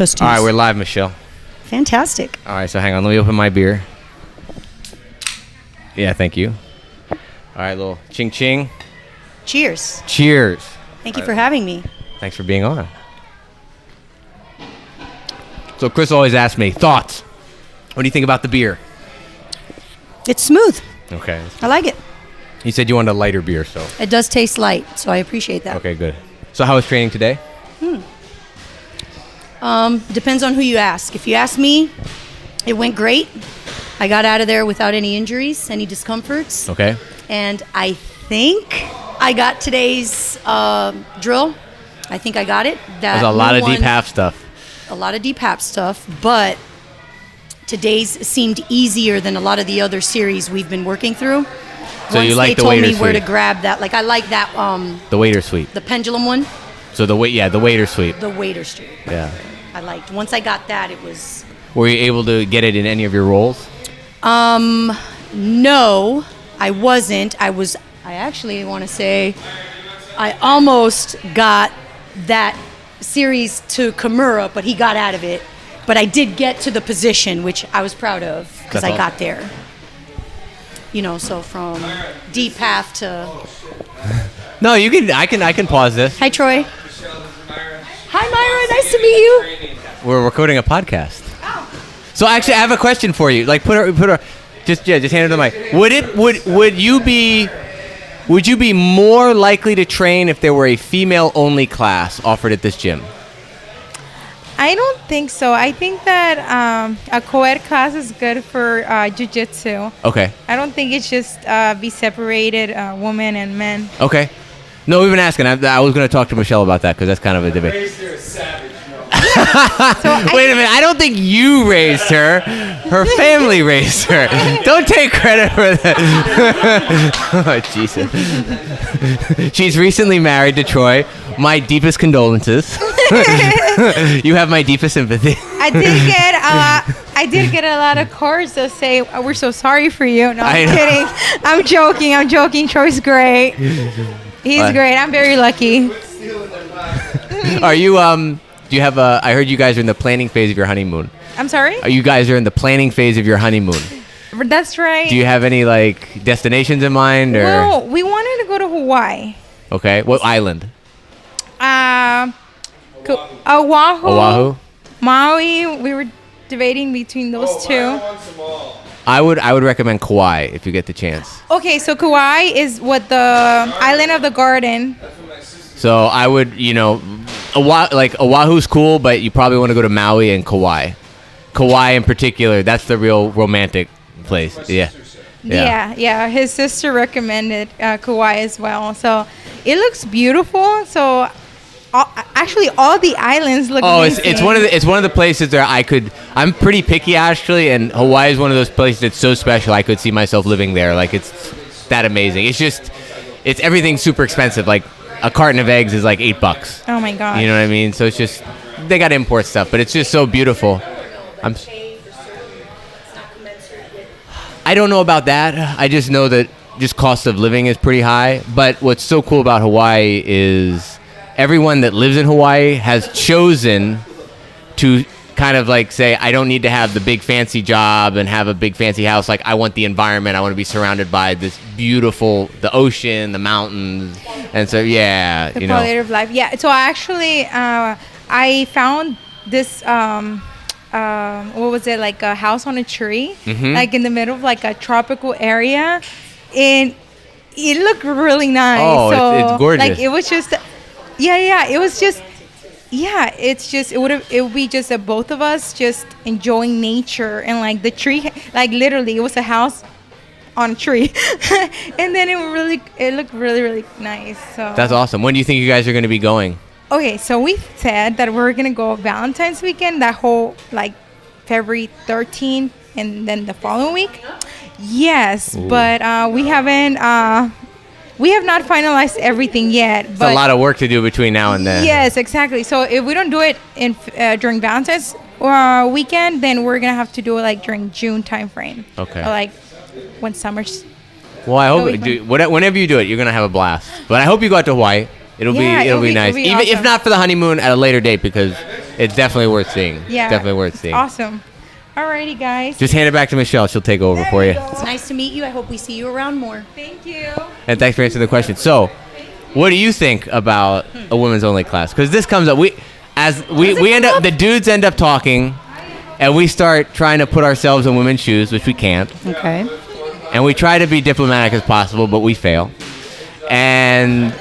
Testies. All right, we're live, Michelle. Fantastic. All right, so hang on. Let me open my beer. Yeah, thank you. All right, little ching ching. Cheers. Cheers. Thank you for having me. Thanks for being on. So Chris always asks me, thoughts? What do you think about the beer? It's smooth. Okay. I like it. You said you wanted a lighter beer, so. It does taste light, so I appreciate that. Okay, good. So how was training today? Depends on who you ask. If you ask me, it went great. I got out of there without any injuries, any discomforts. Okay. And I think I got today's drill. I think I got it. There's a lot of deep half stuff. A lot of deep half stuff, but today's seemed easier than a lot of the other series we've been working through. So you like the waiter Once they told me where sweep. to grab that. Like I like that The waiter sweep. the pendulum one. So the waiter sweep. The waiter sweep. Yeah. I liked. Once I got that, it was Were you able to get it in any of your roles? no, I wasn't. I actually want to say I almost got that series to Kimura, but he got out of it. But I did get to the position, which I was proud of because I got there. You know, so from deep half to. No, you can. I can pause this. Hi, Troy. Hi, Mayra. Nice to meet you. We're recording a podcast. So actually, I have a question for you. Like, just hand it to the mic. Would you be more likely to train if there were a female-only class offered at this gym? I don't think so. I think that a co-ed class is good for Jiu-Jitsu. Okay. I don't think it's just be separated, women and men. Okay. No, we've been asking. I was going to talk to Michelle about that because that's kind of a debate. Raised her a savage, no. Wait a minute. I don't think you raised her. Her family raised her. Don't take credit for that. Oh, Jesus. She's recently married to Troy. My deepest condolences. You have my deepest sympathy. I did get a lot of cards that say we're so sorry for you. No, I'm kidding. I'm joking. Troy's great. He's great. I'm very lucky. Are you do you have I heard you guys are in the planning phase of your honeymoon. I'm sorry? You guys are in the planning phase of your honeymoon. That's right. Do you have any like destinations in mind or? Well, we wanted to go to Hawaii. Okay. What island? Oahu. Oahu. Maui. We were debating between those two. I would recommend Kauai if you get the chance. Okay, so Kauai is what the island of the garden. So I would, Oahu's cool, but you probably want to go to Maui and Kauai. Kauai in particular, that's the real romantic place. Yeah. Yeah. His sister recommended Kauai as well. So it looks beautiful. So actually, all the islands look amazing. It's one of the places where I'm pretty picky actually, and Hawaii is one of those places that's so special. I could see myself living there. Like it's that amazing. It's everything super expensive. Like a carton of eggs is like $8. Oh my god. You know what I mean? So it's just they got import stuff, but it's just so beautiful. I don't know about that. I just know that just cost of living is pretty high. But what's so cool about Hawaii is everyone that lives in Hawaii has chosen to kind of like say, I don't need to have the big fancy job and have a big fancy house. Like I want the environment. I want to be surrounded by this beautiful, the ocean, the mountains. And so, yeah, the quality of life. Yeah. So actually, I found this, what was it? Like a house on a tree, like in the middle of like a tropical area. And it looked really nice. Oh, so, it's gorgeous. Like it was just, it was just, it would be just both of us just enjoying nature and like the tree, like literally it was a house on a tree. And then it looked really, really nice. So that's awesome. When do you think you guys are going to be going? Okay, so we said that we're going to go Valentine's weekend, that whole like February 13th and then the following week. Yes. Ooh. But we have not finalized everything yet. It's a lot of work to do between now and then. Yes, exactly. So if we don't do it during Valentine's weekend, then we're going to have to do it like during June timeframe. Okay. Or like when summer's. Well, I hope whenever you do it, you're going to have a blast. But I hope you go out to Hawaii. It'll be nice. Even awesome. If not for the honeymoon, at a later date, because It's definitely worth seeing. Yeah. Definitely worth seeing. Awesome. Alrighty, guys. Just hand it back to Michelle. She'll take over for you. It's nice to meet you. I hope we see you around more. Thank you. And thanks for answering the question. So, what do you think about a women's only class? Because this comes up. We end up, the dudes end up talking, and we start trying to put ourselves in women's shoes, which we can't. Okay. And we try to be diplomatic as possible, but we fail. And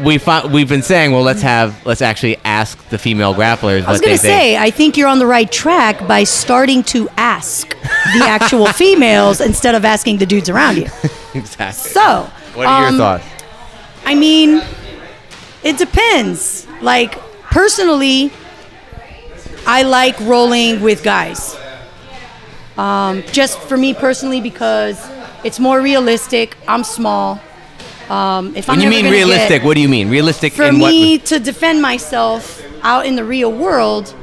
we've been saying, well, let's actually ask the female grapplers I was what going they to say, I think you're on the right track by starting to ask the actual females instead of asking the dudes around you. Exactly. So, What are your thoughts? I mean, it depends. Like, personally, I like rolling with guys. Just for me personally, because it's more realistic. I'm small. If When I'm you mean realistic, what do you mean? Realistic for in what? me to defend myself out in the real world,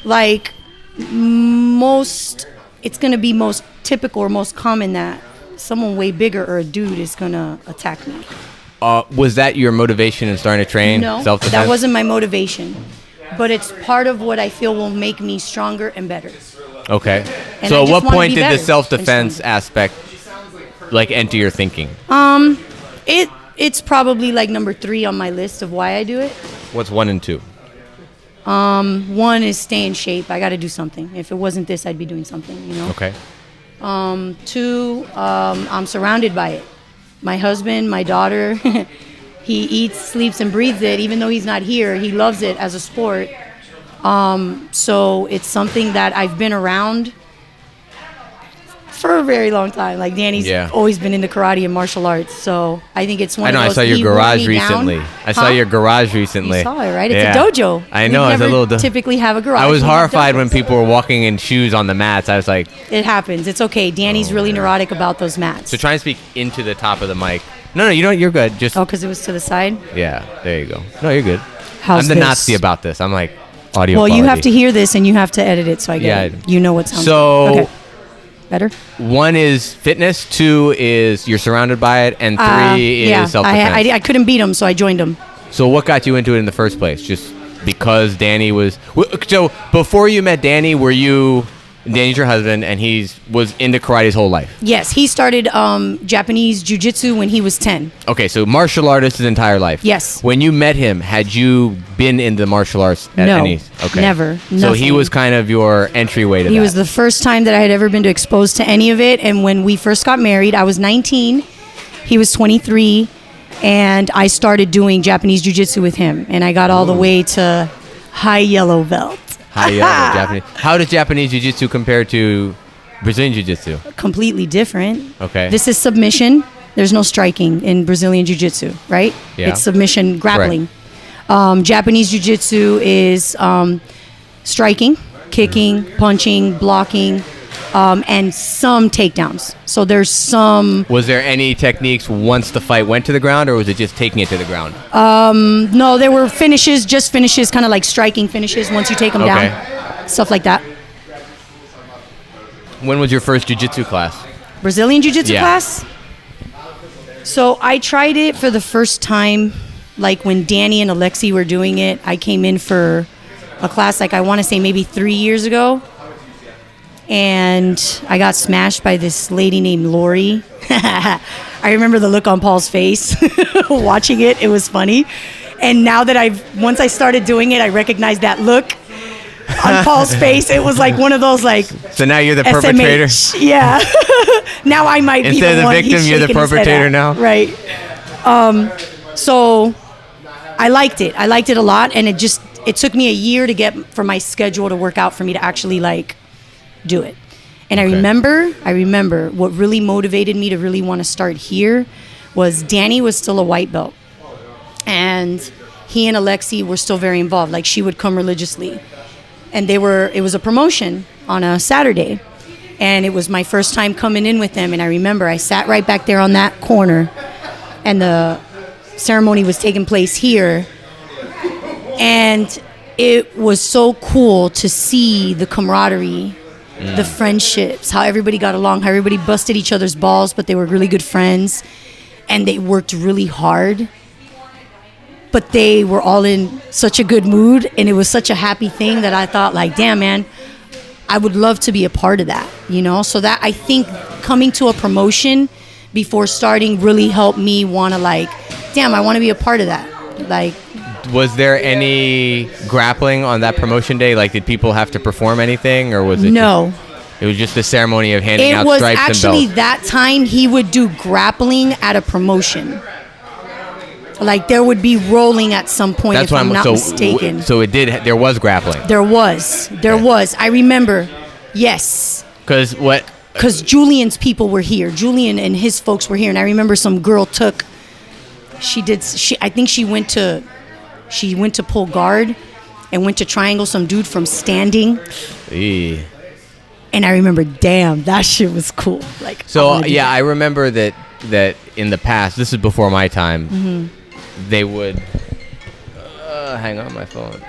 like it's going to be most typical or most common that someone way bigger or a dude is going to attack me. Was that your motivation in starting to train? No, Self-defense? that wasn't my motivation. But it's part of what I feel will make me stronger and better. Okay. And So I at just what wanna point be did better the and self-defense stronger. aspect enter your thinking? It's probably like number 3 on my list of why I do it. What's 1 and 2? 1 is stay in shape. I got to do something. If it wasn't this, I'd be doing something, you know? Okay. 2, I'm surrounded by it. My husband, my daughter, he eats, sleeps, and breathes it. Even though he's not here, he loves it as a sport. So it's something that I've been around for a very long time. Like Danny's always been into karate and martial arts. So I think it's one of those. I saw your he wore garage me recently. down. I saw your garage recently. You saw it, right? It's Yeah. a dojo. I know. We It's a never little. typically have a garage. I was We have horrified when dojos. people were walking in shoes on the mats. I was like, It happens. It's okay. Danny's really neurotic about those mats. so try and speak into the top of the mic. No, you don't. You're good. Just Because it was to the side. yeah. There you go. No, you're good. How's I'm the this? Nazi about this. I'm like audio. Well, you quality. have to hear this and you have to edit it, so I get Yeah, it. You know what sounds So- good. Okay. Better? 1 is fitness, 2 is you're surrounded by it, and 3 yeah. is self-defense. I couldn't beat him, so I joined him. So what got you into it in the first place? Just because Danny was... So before you met Danny, were you... Danny's your husband, and was into karate his whole life. Yes, he started Japanese Jiu-Jitsu when he was 10. Okay, so martial artist his entire life. Yes. When you met him, had you been in the martial arts at No, any... Okay. never, So he nothing. was kind of your entryway to that. He was the first time that I had ever been exposed to any of it. And when we first got married, I was 19. He was 23. And I started doing Japanese Jiu-Jitsu with him. And I got all the way to high yellow belt. Japanese. How does Japanese Jiu-Jitsu compare to Brazilian Jiu-Jitsu? Completely different. Okay. This is submission. There's no striking in Brazilian Jiu-Jitsu, right? Yeah. It's submission, grappling. Japanese Jiu-Jitsu is striking, kicking, punching, blocking, and some takedowns. So there's some... Was there any techniques once the fight went to the ground, or was it just taking it to the ground? No, there were finishes, just finishes, kind of like striking finishes once you take them Okay. down. Stuff like that. When was your first jiu-jitsu class? Brazilian Jiu-Jitsu Yeah. class? So I tried it for the first time, like when Danny and Alexi were doing it. I came in for a class, like I want to say maybe 3 years ago. And I got smashed by this lady named Lori. I remember the look on Paul's face watching it. It was funny. And now that once I started doing it, I recognized that look on Paul's face. It was like one of those like So now you're the perpetrator? SMH. Yeah. Now I might be Instead of the one victim, he's you're the shaking his head perpetrator at. now? Right. So I liked it. I liked it a lot. And it took me a year to get for my schedule to work out for me to actually like do it. And Okay. I remember what really motivated me to really want to start here was Danny was still a white belt. And he and Alexi were still very involved. Like she would come religiously. And it was a promotion on a Saturday. And it was my first time coming in with them. And I remember I sat right back there on that corner. And the ceremony was taking place here. And it was so cool to see the camaraderie, the friendships, how everybody got along, how everybody busted each other's balls, but they were really good friends. And they worked really hard. but they were all in such a good mood, and it was such a happy thing that I thought, like, damn, man, I would love to be a part of that, you know? So that, I think coming to a promotion before starting really helped me want to, like, damn, I want to be a part of that. Like, was there any grappling on that promotion day? Like, did people have to perform anything, or was it no. It was just a ceremony of handing out It was stripes and actually belts? that time he would do grappling at a promotion. Like, there would be rolling at some point, if I'm not mistaken. So there was grappling. There was. I remember. Yes. Because Julian's people were here. Julian and his folks were here, and I remember some girl took. I think she went to pull guard, and went to triangle some dude from standing. Eee. And I remember, damn, that shit was cool. Like, so yeah, I remember that in the past. This is before my time. Mm-hmm. They would hang on my phone.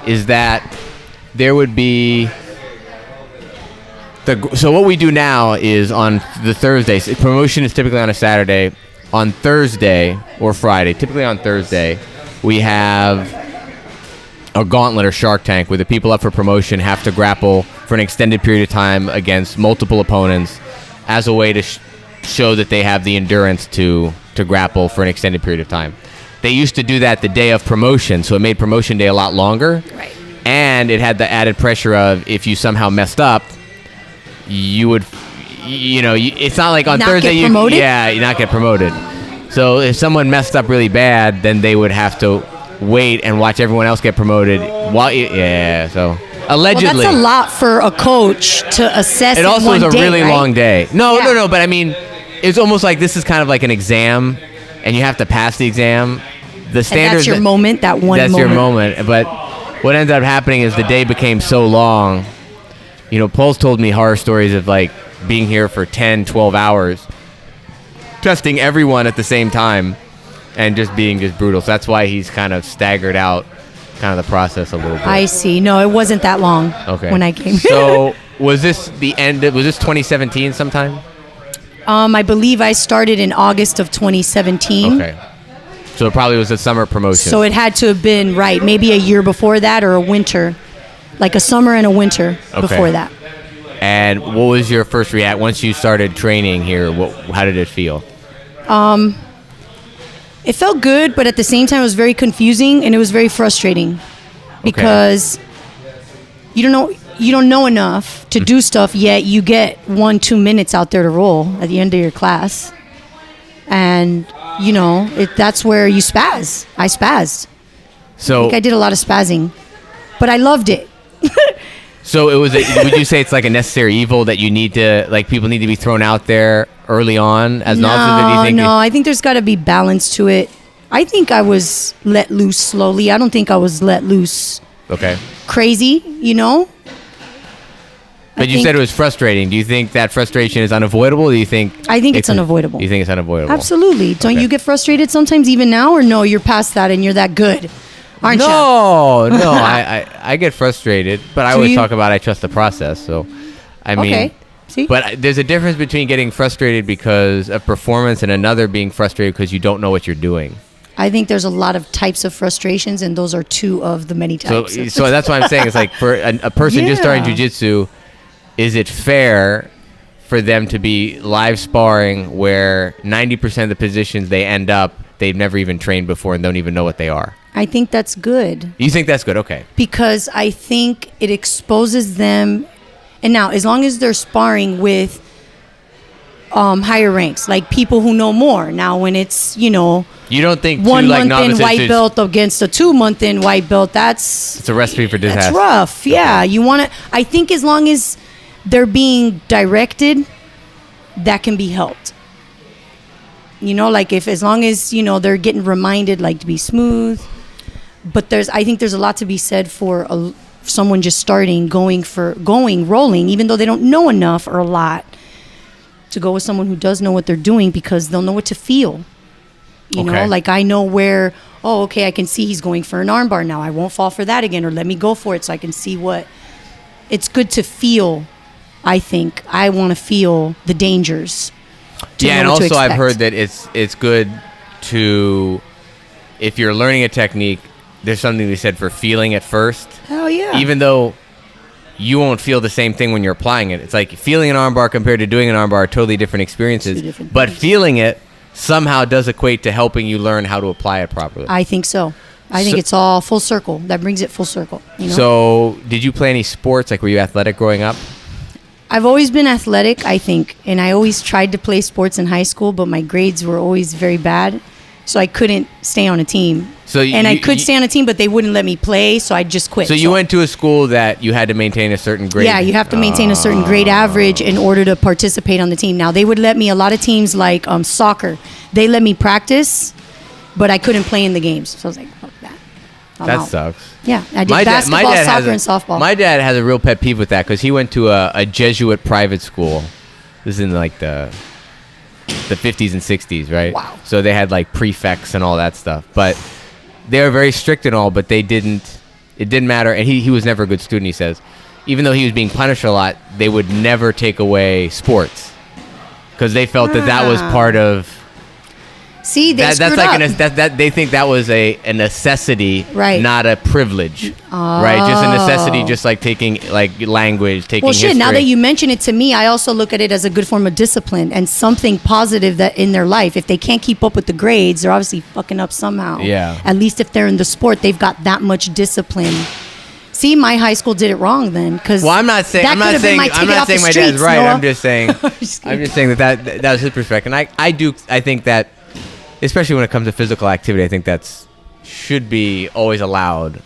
Is that there would be so what we do now is on the Thursdays. Promotion is typically on a Saturday. On Thursday or Friday, typically on Thursday, we have a gauntlet or Shark Tank where the people up for promotion have to grapple for an extended period of time against multiple opponents as a way to show that they have the endurance to grapple for an extended period of time. They used to do that the day of promotion, so it made promotion day a lot longer. Right. And it had the added pressure of if you somehow messed up, you would, it's not like on not Thursday get promoted? you not get promoted. So if someone messed up really bad, then they would have to wait and watch everyone else get promoted. So allegedly. Well, that's a lot for a coach to assess. It also in one was a day, really right? long day. No, Yeah. but I mean, it's almost like this is kind of like an exam, and you have to pass the exam. The standard. And that's your moment. That one. That's your moment. But what ended up happening is the day became so long. Paul's told me horror stories of like being here for 10, 12 hours, testing everyone at the same time, and just being brutal. So that's why he's kind of staggered out kind of the process a little bit. I see. No, it wasn't that long. Okay. When I came. So was this the end? Was this 2017 sometime? I believe I started in August of 2017. Okay. So it probably was a summer promotion. So it had to have been maybe a year before that or a winter, like a summer and a winter before that. And what was your first react once you started training here? How did it feel? It felt good, but at the same time, it was very confusing and it was very frustrating because you don't know enough to do stuff, yet you get 1-2 minutes out there to roll at the end of your class, and that's where you spaz. I spazzed. So I think I did a lot of spazzing, but I loved it. So it was. Would you say it's like a necessary evil that you need to people need to be thrown out there early on as novices? I think there's got to be balance to it. I think I was let loose slowly. I don't think I was let loose. Okay. Crazy, But you said it was frustrating. Do you think that frustration is unavoidable? Or do you think? I think it's unavoidable. You think it's unavoidable? Absolutely. Don't you get frustrated sometimes, even now, or no? You're past that and you're that good, aren't you? No. I get frustrated, but I always talk about I trust the process. So, I mean, okay. See? But there's a difference between getting frustrated because of performance and another being frustrated because you don't know what you're doing. I think there's a lot of types of frustrations, and those are two of the many types. So that's what I'm saying. It's like for a person just starting jiu-jitsu, is it fair for them to be live sparring where 90% of the positions they end up, they've never even trained before and don't even know what they are? I think that's good. You think that's good? Okay. Because I think it exposes them. And now, as long as they're sparring with higher ranks, like people who know more. Now, when it's, you don't think 1 month novices in white belt against a 2 month in white belt, it's a recipe for disaster. That's rough. Yeah. You want to, I think as long as they're being directed, that can be helped. As long as, they're getting reminded, to be smooth. But I think there's a lot to be said for someone just starting, rolling, even though they don't know enough or a lot, to go with someone who does know what they're doing, because they'll know what to feel. I know where, I can see he's going for an armbar now. I won't fall for that again, or let me go for it so I can see what. It's good to feel, I think. I want to feel the dangers. And also I've heard that it's good to if you're learning a technique, there's something to be said for feeling it first. Hell yeah. Even though you won't feel the same thing when you're applying it. It's like feeling an armbar compared to doing an armbar are totally different experiences. Two different but things. feeling it somehow does equate to helping you learn how to apply it properly. I think so. I think it's all full circle. That brings it full circle. You know? So, did you play any sports? Like, were you athletic growing up? I've always been athletic, I think, and I always tried to play sports in high school, but my grades were always very bad, so I couldn't stay on a team. I could stay on a team, but they wouldn't let me play, so I just quit. So you went to a school that you had to maintain a certain grade? Yeah, you have to maintain a certain grade average in order to participate on the team. Now, they would let me, a lot of teams like soccer, they let me practice, but I couldn't play in the games. So I was like, fuck that. I'm That out. sucks. Yeah, I did basketball, soccer, and softball. My dad has a real pet peeve with that because he went to a Jesuit private school. This is in like the 50s and 60s, right? Wow. So they had like prefects and all that stuff. But they were very strict and all, but it didn't matter. And he was never a good student, he says. Even though he was being punished a lot, they would never take away sports because they felt that was part of... See, they screwed that's like up. that they think that was a necessity, Right. not a privilege, right? Just a necessity, just like taking like language, taking Well, shit, history. now that you mention it to me, I also look at it as a good form of discipline and something positive that in their life. If they can't keep up with the grades, they're obviously fucking up somehow. Yeah. At least if they're in the sport, they've got that much discipline. See, my high school did it wrong then, because Well, I'm not saying my dad's right. I'm just saying that was his perspective. And I think that, especially when it comes to physical activity, I think that's should be always allowed.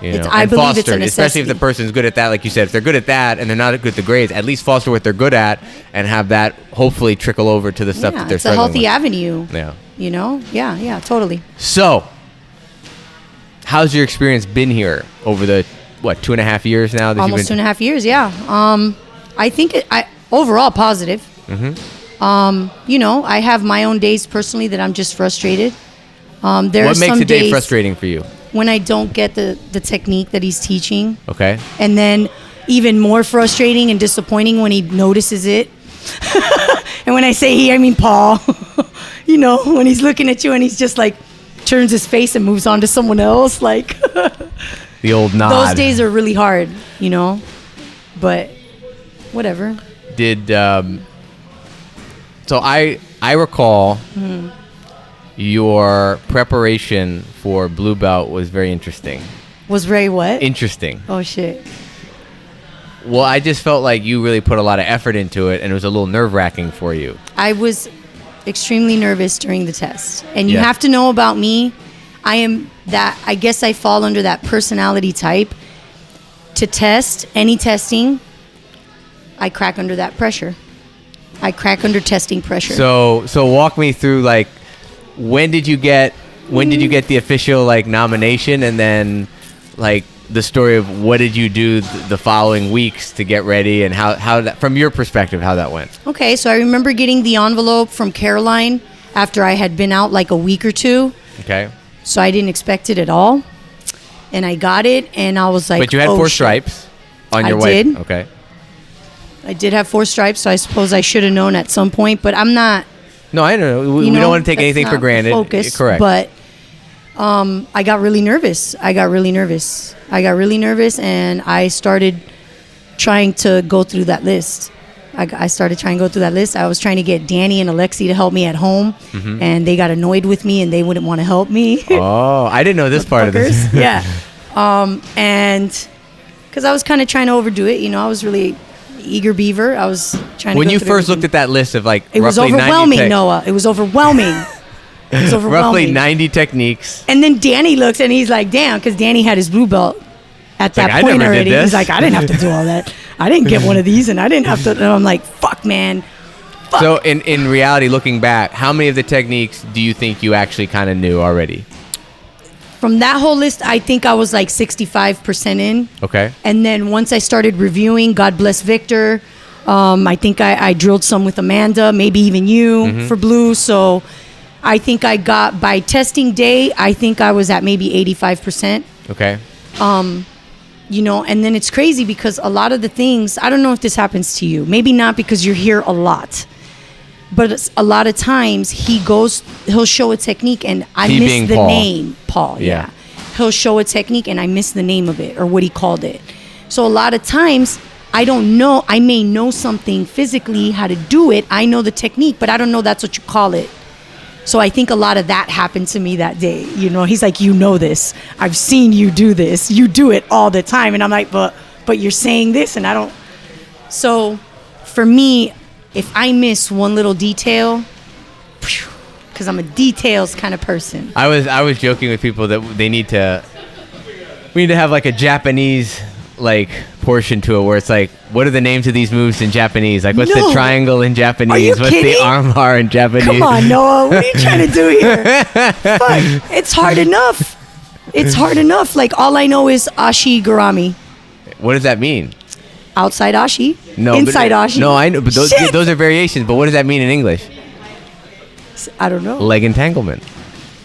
You know, I and believe it's a fostered, especially if the necessity. person's good at that. Like you said, if they're good at that and they're not good at the grades, at least foster what they're good at and have that hopefully trickle over to the stuff that they're it's a struggling healthy with. avenue. Yeah. You know? Yeah, totally. So, how's your experience been here over the 2.5 years now? That Almost 2.5 years, yeah. I think overall positive. Mm-hmm. You know, I have my own days personally that I'm just frustrated. There What are makes some a day days frustrating for you? when I don't get the technique that he's teaching. Okay. And then even more frustrating and disappointing when he notices it. And when I say he, I mean Paul. You know, when he's looking at you and he's just like turns his face and moves on to someone else. Like The old nod. those days are really hard, you know. But whatever. Did so I recall your preparation for blue belt was very interesting. Was very what? Interesting. Oh shit. Well, I just felt like you really put a lot of effort into it, and it was a little nerve-wracking for you. I was extremely nervous during the test. And you Yeah. have to know about me, I guess I fall under that personality type. To test, any testing, I crack under that pressure. I crack under testing pressure. So walk me through, like, when did you get the official like nomination, and then like the story of what did you do the following weeks to get ready, and how that, from your perspective, how that went. Okay, so I remember getting the envelope from Caroline after I had been out like a week or two. Okay. So I didn't expect it at all. And I got it, and I was like, But you had oh, 4 shit. stripes on your I way. did. Okay. I did have 4 stripes, so I suppose I should have known at some point, but I'm not. No, I don't know. We You know, don't want to take that's anything for not granted. Focus, Correct. But I got really nervous. I got really nervous, and I started trying to go through that list. I started trying to go through that list. I was trying to get Danny and Alexi to help me at home, and they got annoyed with me, and they wouldn't want to help me. Oh, I didn't know this part of this. Fuckers. Yeah. And because I was kind of trying to overdo it, you know, I was really eager beaver. I was trying to When go you through first everything. looked at that list of like It was roughly 90 overwhelming, Noah. It was overwhelming. It was overwhelming. roughly 90 techniques. And then Danny looks and he's like, damn, because Danny had his blue belt at that like, I point never did already. this. He's like, I didn't have to do all that. I didn't get one of these, and I didn't have to. And I'm like, fuck, man. Fuck. So in reality, looking back, how many of the techniques do you think you actually kind of knew already? From that whole list, I think I was like 65% in. Okay. And then once I started reviewing, God bless Victor, I think I drilled some with Amanda, maybe even you for blue. So I think I got, by testing day, I think I was at maybe 85%. Okay. You know, and then it's crazy because a lot of the things, I don't know if this happens to you, maybe not because you're here a lot, But a lot of times he'll show a technique and I He miss being the Paul. name. Paul, yeah. He'll show a technique and I miss the name of it or what he called it. So a lot of times I don't know. I may know something physically, how to do it. I know the technique, but I don't know that's what you call it. So I think a lot of that happened to me that day. You know, he's like, you know this. I've seen you do this. You do it all the time. And I'm like, but you're saying this and I don't. So for me, if I miss one little detail, because I'm a details kind of person. I was joking with people that we need to have like a Japanese like portion to it where it's like, what are the names of these moves in Japanese? Like, what's the triangle in Japanese? Are you what's kidding? the armbar in Japanese? Come on, Noah. What are you trying to do here? Fuck. It's hard enough. It's hard enough. Like, all I know is Ashi Garami. What does that mean? Outside Ashi. No, Inside Ashi. No, I know, but Shit. those are variations. But what does that mean in English? I don't know. Leg entanglement.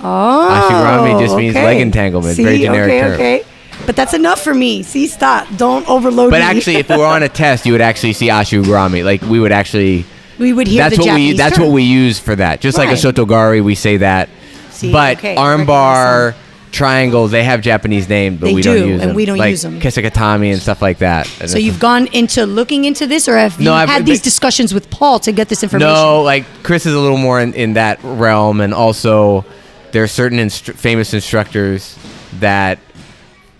Oh. Ashigurami just means leg entanglement. See? Very generic term. Okay. But that's enough for me. See, stop. Don't overload But me. actually, if we were on a test, you would actually see Ashigurami. Like, we would actually. we would hear That's the what Japanese That's term. what we use for that. Just like a Right. Shotogari, we say that. See, But okay, armbar, triangle, they have Japanese names, but They we do, don't use them. and we don't like use them. Kesekatami and stuff like that. And So you've gone into looking into this, or have you No, I've- had these discussions with Paul to get this information? No, like Chris is a little more in that realm, and also there are certain famous instructors that,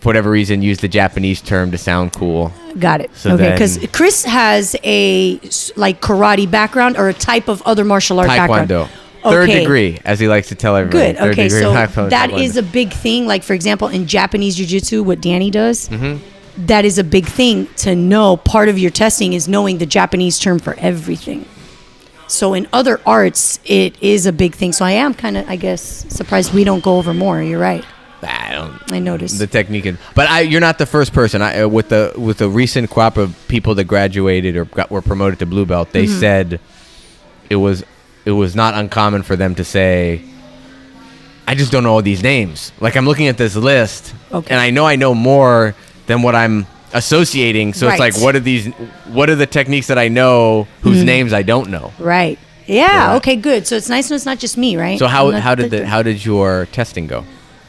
for whatever reason, use the Japanese term to sound cool. Got it. So okay, then- because Chris has a like karate background or a type of other martial art background. Taekwondo. Third Okay. degree, as he likes to tell everybody. Good. Third Okay, degree so Taekwondo. that is a big thing. Like, for example, in Japanese Jiu-Jitsu, what Danny does, that is a big thing to know. Part of your testing is knowing the Japanese term for everything. So in other arts, it is a big thing. So I am kind of, I guess, surprised we don't go over more. You're right. I noticed. The technique, but you're not the first person. With the recent crop of people that graduated or were promoted to blue belt, they said it was not uncommon for them to say, I just don't know all these names. Like, I'm looking at this list, and I know more than what I'm associating. So it's Right. like, what are the techniques that I know whose names I don't know? Right. Yeah. Okay. Good. So it's nice when it's not just me, right? So I'm not how did your testing go?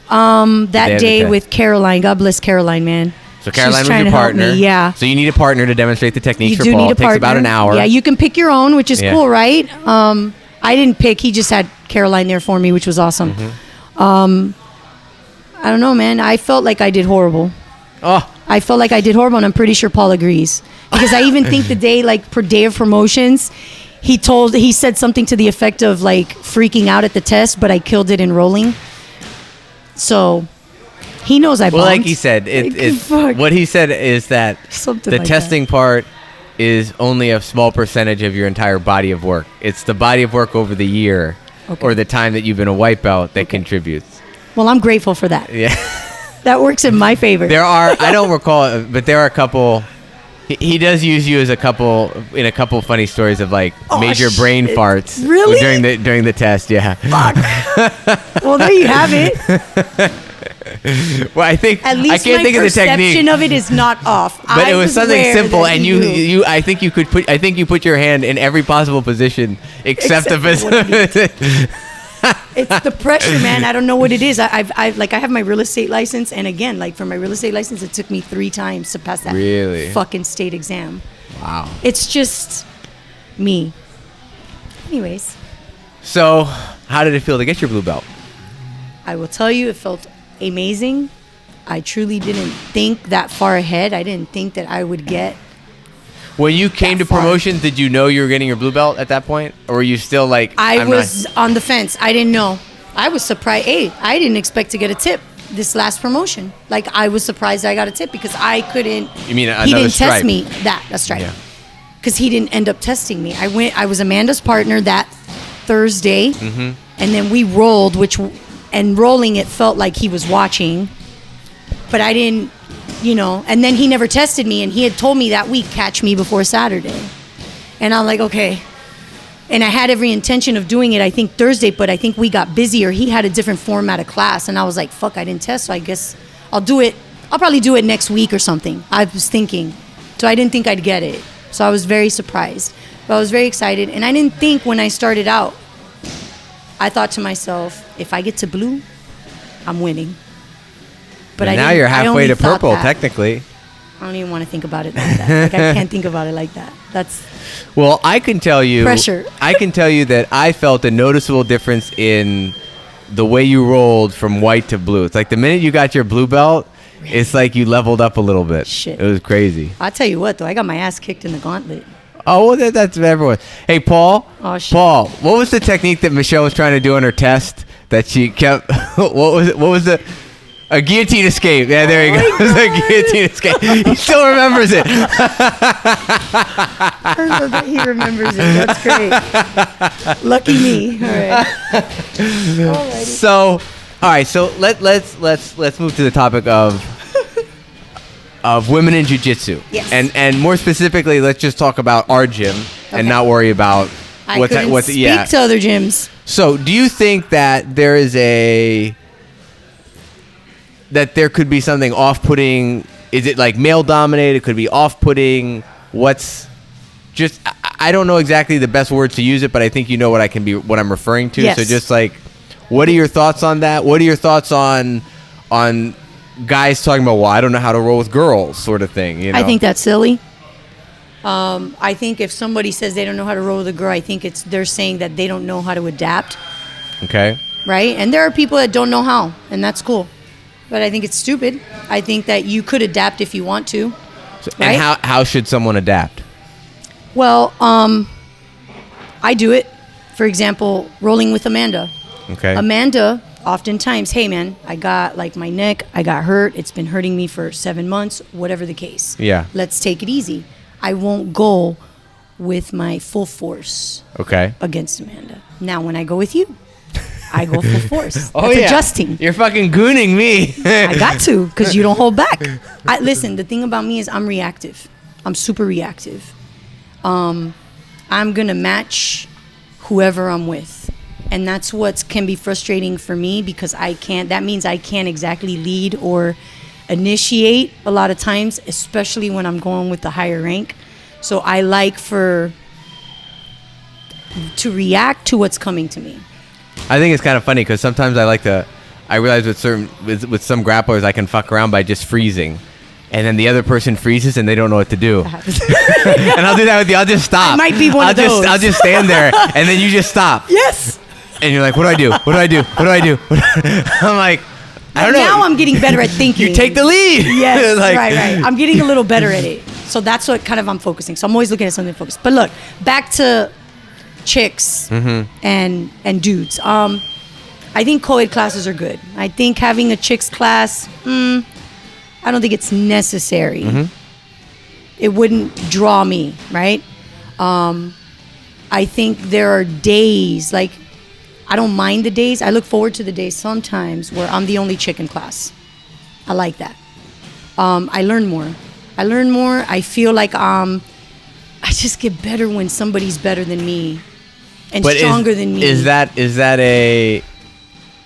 that day of the day test? with Caroline? God bless Caroline, man. So Caroline She's was trying your to help partner. me, yeah. So you need a partner to demonstrate the techniques You for do Paul. need a It takes partner. about an hour. Yeah, you can pick your own, which is Yeah. cool, right? I didn't pick. He just had Caroline there for me, which was awesome. I don't know, man. I felt like I did horrible. Oh, I felt like I did horrible, and I'm pretty sure Paul agrees. Because I even think the day, like, per day of promotions, he said something to the effect of, like, freaking out at the test, but I killed it in rolling. So he knows I bombed. well, like he said, Fuck. what he said is that Something the like testing part is only a small percentage of your entire body of work. It's the body of work over the year or the time that you've been a white belt that contributes. Well, I'm grateful for that. Yeah. That works in my favor. I don't recall, but there are a couple. He does use you as a couple funny stories of like major brain shit. farts. Really? during the test, yeah. Fuck. Well, there you have it. Well, I think At least I can't my think of the perception technique, of it is not off. but I it was something aware simple, that and he knew. I think you put your hand in every possible position except Except the for what he It's the pressure, man. I don't know what it is. I have my real estate license, and again, like for my real estate license, it took me 3 times to pass that Really? fucking state exam. Wow. It's just me. Anyways, So, how did it feel to get your blue belt? I will tell you, it felt amazing. I truly didn't think that far ahead. I didn't think that I would get. When you came to That far. promotion, did you know you were getting your blue belt at that point, or were you still like? I I'm was not- on the fence. I didn't know. I was surprised. Hey, I didn't expect to get a tip this last promotion. Like, I was surprised I got a tip because I couldn't. You mean he another didn't stripe? test me that's right. Yeah. Because he didn't end up testing me. I was Amanda's partner that Thursday, Mm-hmm. and then we rolled, and rolling it felt like he was watching, but I didn't, and then he never tested me, and he had told me that week, catch me before Saturday. And I'm like, okay. And I had every intention of doing it, I think Thursday, but I think we got busier. He had a different format of class, and I was like, fuck, I didn't test, so I guess I'll do it. I'll probably do it next week or something. I was thinking. So I didn't think I'd get it. So I was very surprised. But I was very excited, and I didn't think when I started out. I thought to myself, if I get to blue, I'm winning. But now you're halfway to purple, technically. I don't even want to think about it like that. Like, I can't think about it like that. That's well, I can tell you pressure. I can tell you that I felt a noticeable difference in the way you rolled from white to blue. It's like the minute you got your blue belt, really? It's like you leveled up a little bit. Shit. It was crazy. I'll tell you what, though. I got my ass kicked in the gauntlet. Oh, well, that's everyone. Hey, Paul. Oh, shit. Paul, what was the technique that Michelle was trying to do on her test that she kept? What was the? A guillotine escape. Yeah, there you go. It was a guillotine escape. He still remembers it. I love that he remembers it. That's great. Lucky me. All right. Alrighty. So, all right. So let's move to the topic of women in jiu-jitsu. Yes. And more specifically, let's just talk about our gym and not worry about what's speak to other gyms. So, do you think that there is that there could be something off-putting? Is it like male-dominated? Could it be off-putting? I don't know exactly the best words to use it, but I think you know what I'm referring to. Yes. So just like, what are your thoughts on that? What are your thoughts on guys talking about, well, I don't know how to roll with girls, sort of thing? You know? I think that's silly. I think if somebody says they don't know how to roll with a girl, I think they're saying that they don't know how to adapt. Okay. Right? And there are people that don't know how, and that's cool. But I think it's stupid. I think that you could adapt if you want to. Right? And how should someone adapt? Well, I do it. For example, rolling with Amanda. Okay. Amanda, oftentimes, hey man, I got my neck, I got hurt. It's been hurting me for 7 months, whatever the case. Yeah. Let's take it easy. I won't go with my full force. Okay. Against Amanda. Now, when I go with you, I go full force. Oh, That's yeah. adjusting. You're fucking gooning me. I got to, because you don't hold back. Listen, the thing about me is I'm reactive. I'm super reactive. I'm going to match whoever I'm with. And that's what can be frustrating for me, because that means I can't exactly lead or initiate a lot of times, especially when I'm going with the higher rank. So I like to react to what's coming to me. I think it's kind of funny because sometimes I realize with some grapplers I can fuck around by just freezing, and then the other person freezes and they don't know what to do. And I'll do that with you. I'll just stop. I might be one of those. I'll just stand there and then you just stop. Yes. And you're like, what do I do? What do I do? What do I do? I'm like, I don't know. Now I'm getting better at thinking. You take the lead. Yes, right. I'm getting a little better at it. So that's what kind of I'm focusing. So I'm always looking at something to focus. But look, back to chicks and dudes. I think co-ed classes are good. I think having a chicks class, I don't think it's necessary. It wouldn't draw me, right? I think there are days, I don't mind the days. I look forward to the days sometimes where I'm the only chick in class. I like that. I learn more. I feel like I just get better when somebody's better than me and stronger than me. Is that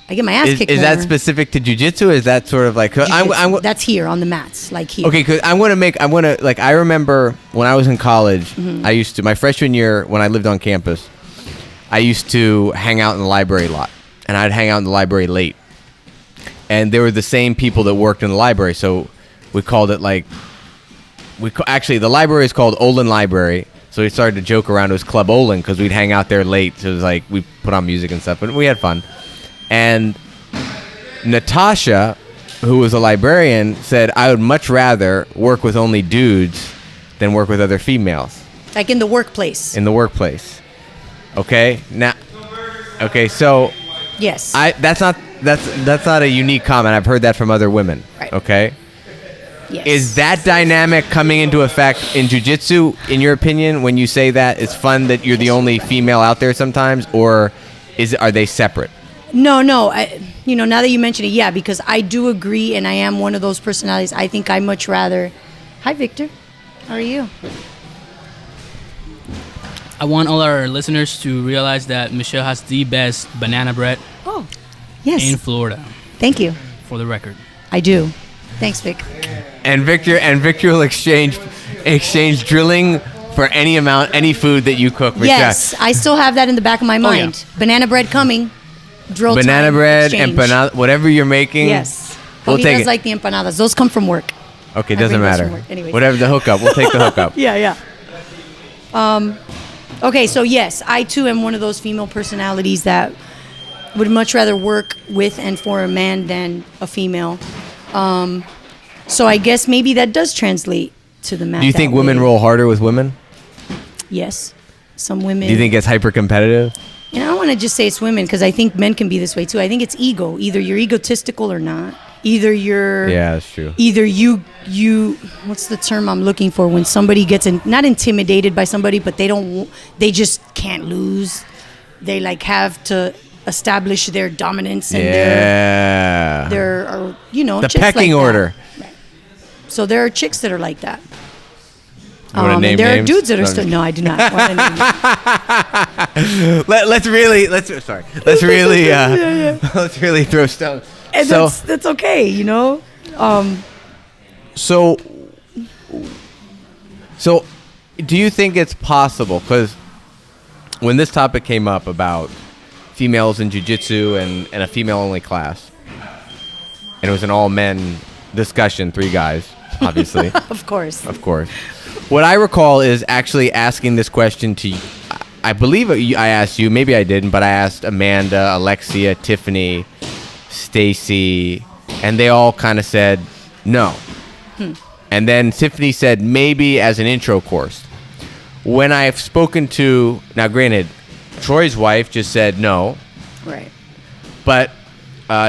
I get my ass kicked more. Is that specific to jiu-jitsu? Is that sort of like... That's here on the mats, here. Okay, because I remember when I was in college, my freshman year when I lived on campus, I used to hang out in the library a lot, and I'd hang out in the library late. And they were the same people that worked in the library, so we called it actually, the library is called Olin Library, so we started to joke around. It was Club Olin because we'd hang out there late, so it was we put on music and stuff, but we had fun. And Natasha, who was a librarian, said, I would much rather work with only dudes than work with other females. Like in the workplace. In the workplace. Okay? Now, okay, so... Yes. That's not a unique comment. I've heard that from other women. Right. Okay? Yes. Is that dynamic coming into effect in jiu-jitsu, in your opinion, when you say that? It's fun that you're the only female out there sometimes, or are they separate? No. Now that you mention it, yeah, because I do agree, and I am one of those personalities. I think I much rather... Hi, Victor. How are you? I want all our listeners to realize that Michelle has the best banana bread Oh, yes. in Florida, Thank you. for the record. I do. Thanks, Vic. And Victor will exchange drilling for any food that you cook, Michelle. Yes, I still have that in the back of my mind. Banana bread coming. Drill Banana time, bread, exchange. empanada, whatever you're making. Yes. We'll He take does it. like the empanadas. Those come from work. Okay, I doesn't bring those matter. from work. Anyways. Whatever the hookup, we'll take the hookup. Yeah. Okay, so yes, I too am one of those female personalities that would much rather work with and for a man than a female. So I guess maybe that does translate to the man. Do you think women roll harder with women? Yes. Some women. Do you think it's hyper competitive? And I don't want to just say it's women because I think men can be this way too. I think it's ego. Either you're egotistical or not. Either you're. Yeah, that's true. Either you. What's the term I'm looking for? When somebody gets not intimidated by somebody, but they just can't lose. They like have to establish their dominance and their the chicks pecking like that. order. Right. So there are chicks that are like that. You wanna name and there names? are dudes that are still. No, I do not want to name names. Let's really let's really throw stones. And that's okay, you know. So do you think it's possible? Because when this topic came up about females in jiu-jitsu and a female-only class, and it was an all-men discussion, 3 guys, obviously. Of course. What I recall is actually asking this question to, I believe I asked you, maybe I didn't, but I asked Amanda, Alexia, Tiffany, Stacy, and they all kind of said no. And then Tiffany said maybe as an intro course. When I've spoken to, now granted, Troy's wife just said no. Right. But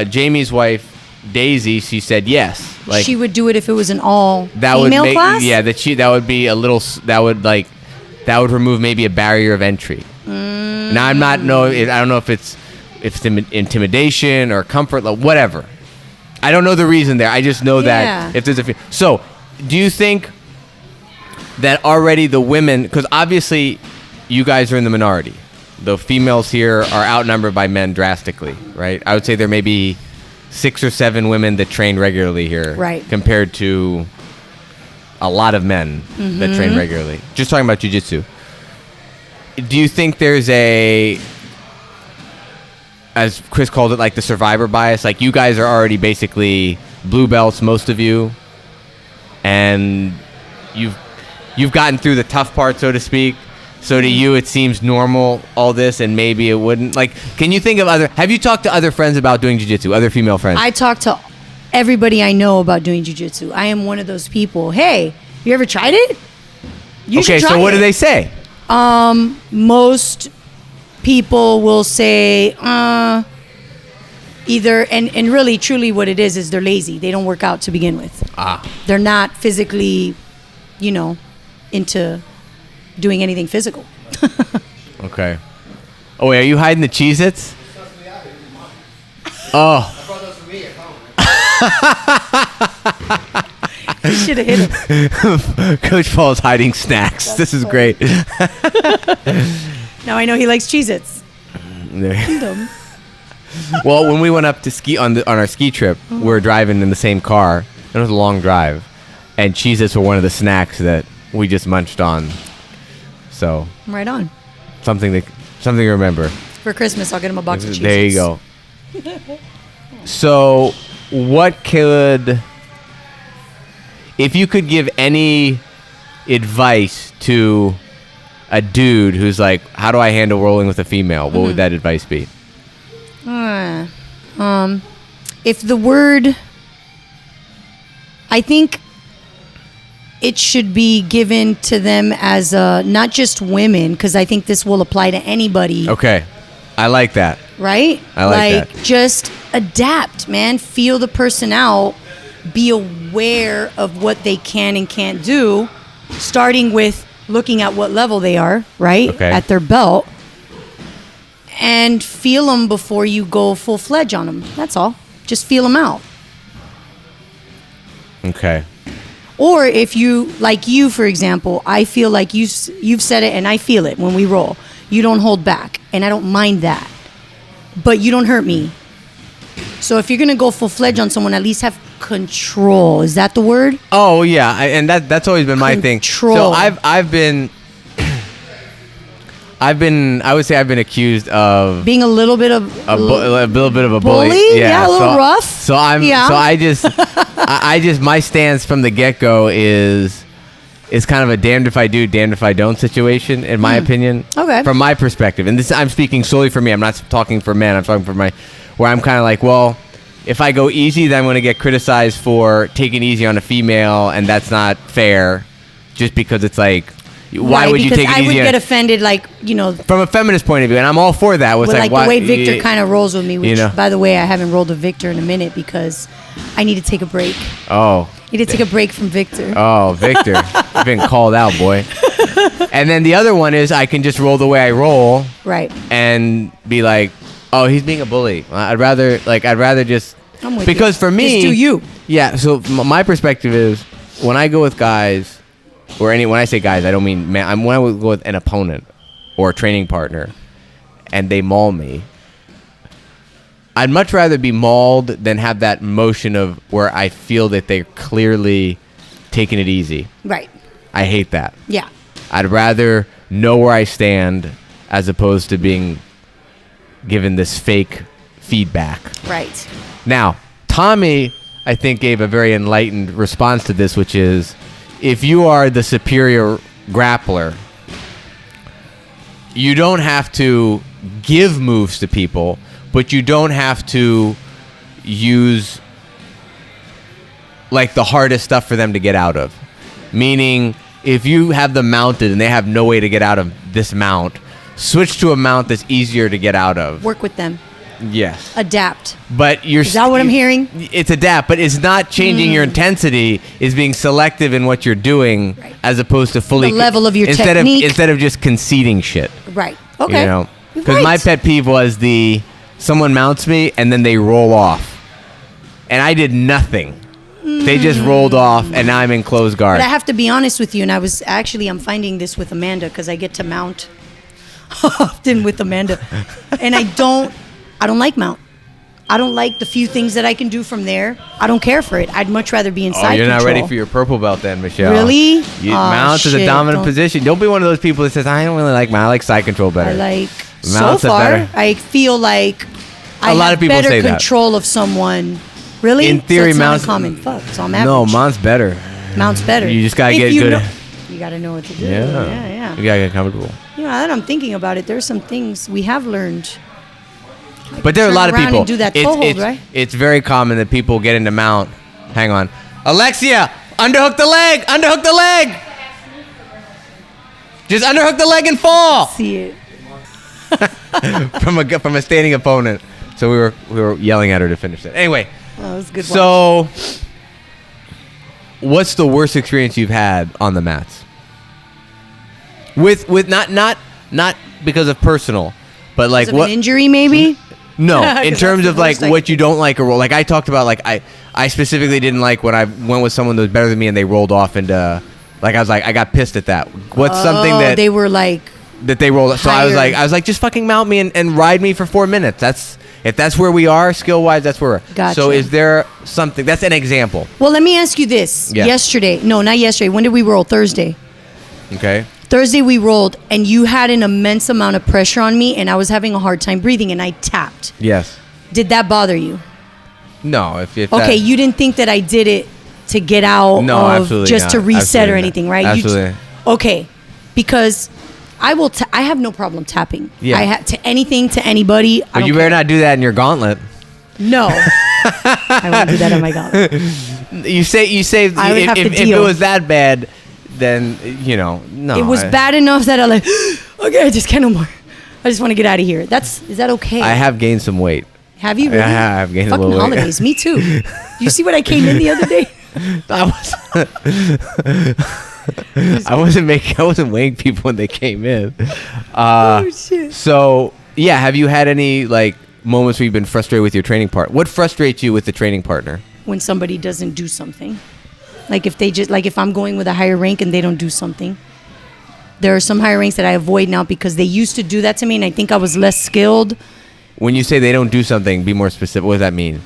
Jamie's wife, Daisy, she said yes. Like She would do it if it was an all that female would make, class? yeah, that would be a little, that would remove maybe a barrier of entry. Now I don't know if it's intimidation or comfort, like whatever. I don't know the reason there. I just know that if there's so, do you think that already the women, because obviously you guys are in the minority, the females here are outnumbered by men drastically, right? I would say there may be 6 or 7 women that train regularly here, right, compared to a lot of men that train regularly. Just talking about jiu-jitsu. Do you think there's as Chris called it, like the survivor bias? Like you guys are already basically blue belts, most of you, and you've gotten through the tough part, so to speak. So to you, it seems normal, all this, and maybe it wouldn't. Like, can you think of have you talked to other friends about doing jiu-jitsu, other female friends? I talk to everybody I know about doing jiu-jitsu. I am one of those people. Hey, you ever tried it? You should try so what it. do they say? Most people will say either, and really, truly what it is they're lazy. They don't work out to begin with. They're not physically, into doing anything physical. Okay. Oh, wait, are you hiding the Cheez-Its? Oh. I brought those for me at home. You should have hit him. Coach Paul's hiding snacks. That's this is funny. great. Now I know he likes Cheez-Its. Well, when we went up to ski on our ski trip, we were driving in the same car. And it was a long drive. And Cheez-Its were one of the snacks that we just munched on. So Right on. something to remember. For Christmas, I'll get him a box of Cheez-Its. There you go. So, if you could give any advice to a dude who's like, how do I handle rolling with a female? What would that advice be? If the word, I think it should be given to them as not just women, because I think this will apply to anybody. Okay. I like that. Right? I like that. Just adapt, man. Feel the person out. Be aware of what they can and can't do, starting with looking at what level they are, right? Okay. At their belt. And feel them before you go full-fledged on them. That's all. Just feel them out. Okay. Or if you, like you, for example, I feel like you've said it and I feel it when we roll. You don't hold back, and I don't mind that. But you don't hurt me. So if you're going to go full-fledged on someone, at least have control. Is that the word? Oh, yeah. And that's always been my thing. Control. So I've been I would say I've been accused of Being a little bit of a little bit of a bully. bully? Yeah, a little rough. So Yeah. I just my stance from the get go is kind of a damned if I do, damned if I don't situation, in my opinion. Okay. From my perspective, and this I'm speaking solely for me. I'm not talking for men. I'm talking for where I'm kind of like, well, if I go easy, then I'm going to get criticized for taking easy on a female, and that's not fair. Just because it's like, why would you take it easy? I would get offended, like, from a feminist point of view, and I'm all for that. with like why, the way Victor kind of rolls with me. Which, know. by the way, I haven't rolled a Victor in a minute because I need to take a break. Oh. Need to take a break from Victor. Oh, Victor. You've been called out, boy. And then the other one is I can just roll the way I roll. Right. And be like, oh, he's being a bully. I'd rather just... I'm with because you. for me... Just do you. Yeah, so my perspective is when I go with guys, or when I say guys, I don't mean man. When I would go with an opponent or a training partner and they maul me, I'd much rather be mauled than have that motion of where I feel that they're clearly taking it easy. Right. I hate that. Yeah. I'd rather know where I stand as opposed to being given this fake feedback. Right. Now, Tommy, I think, gave a very enlightened response to this, which is, if you are the superior grappler, you don't have to give moves to people, but you don't have to use like the hardest stuff for them to get out of. Meaning, if you have them mounted and they have no way to get out of this mount, switch to a mount that's easier to get out of. Work with them. Yes. Adapt. But Is that what I'm hearing? It's adapt, but it's not changing your intensity. It's being selective in what you're doing, Right. as opposed to fully The level of your instead technique. instead of just conceding shit. Right. Okay. You know, You're because my right. pet peeve was someone mounts me and then they roll off, and I did nothing. They just rolled off, and now I'm in closed guard. But I have to be honest with you, and I'm finding this with Amanda because I get to mount often with Amanda, and I don't like mount. I don't like the few things that I can do from there. I don't care for it. I'd much rather be inside. Oh, you're not control. ready for your purple belt then, Michelle. Really? Mount is a shit, dominant don't- position. Don't be one of those people that says, I don't really like mount. I like side control better. I like Mounts so are far. better. I feel like I A lot have of people better say that. control of someone. Really? In theory, so it's mounts- not uncommon. Fuck. So I'm average. No, mount's better. Mount's better. You just gotta If get you good. know- you gotta know what to do. Yeah. You gotta get comfortable. Now that I'm thinking about it, there's some things we have learned. But there are a turn lot of around people. and do that toe hold, right? It's very common that people get into mount. Hang on, Alexia, underhook the leg. Underhook the leg. Just underhook the leg and fall See it. from a standing opponent. So we were yelling at her to finish it. Anyway, Oh, that was a good. so what's the worst experience you've had on the mats? With not because of personal, but like Because of what? an injury, maybe. No, 'Cause in that's terms the of like worst, like- what you don't like a roll. Like I talked about, like I specifically didn't like when I went with someone that was better than me and they rolled off into, like I was like I got pissed at that. What's something Oh, that they were like. they rolled? So I higher. was like just fucking mount me and ride me for 4 minutes. If that's where we are skill wise, that's where. Gotcha. So is there something? That's an example. Well, let me ask you this. Yeah. Yesterday, no, not yesterday. When did we roll? Thursday. Okay. Thursday we rolled, and you had an immense amount of pressure on me, and I was having a hard time breathing, and I tapped. Yes. Did that bother you? No. If Okay, that, you didn't think that I did it to get out No, of absolutely just not. to reset Absolutely or not. anything, right? Absolutely. Okay, because I will. I have no problem tapping. Yeah. To anything, to anybody. I But don't you better care. not do that in your gauntlet. No, I won't do that on my gauntlet. You say I would have to if it deal. was that bad, then no. It was bad enough that I like. Okay, I just can't no more. I just want to get out of here. Is that okay? I have gained some weight. Have you really? I have gained a Fucking little weight. holidays. Me too. You see what I came in the other day? I wasn't weighing people when they came in. Oh shit. So yeah, have you had any like moments where you've been frustrated with your training partner? What frustrates you with the training partner? When somebody doesn't do something, like if I'm going with a higher rank and they don't do something. There are some higher ranks that I avoid now because they used to do that to me, and I think I was less skilled. When you say they don't do something, be more specific. What does that mean?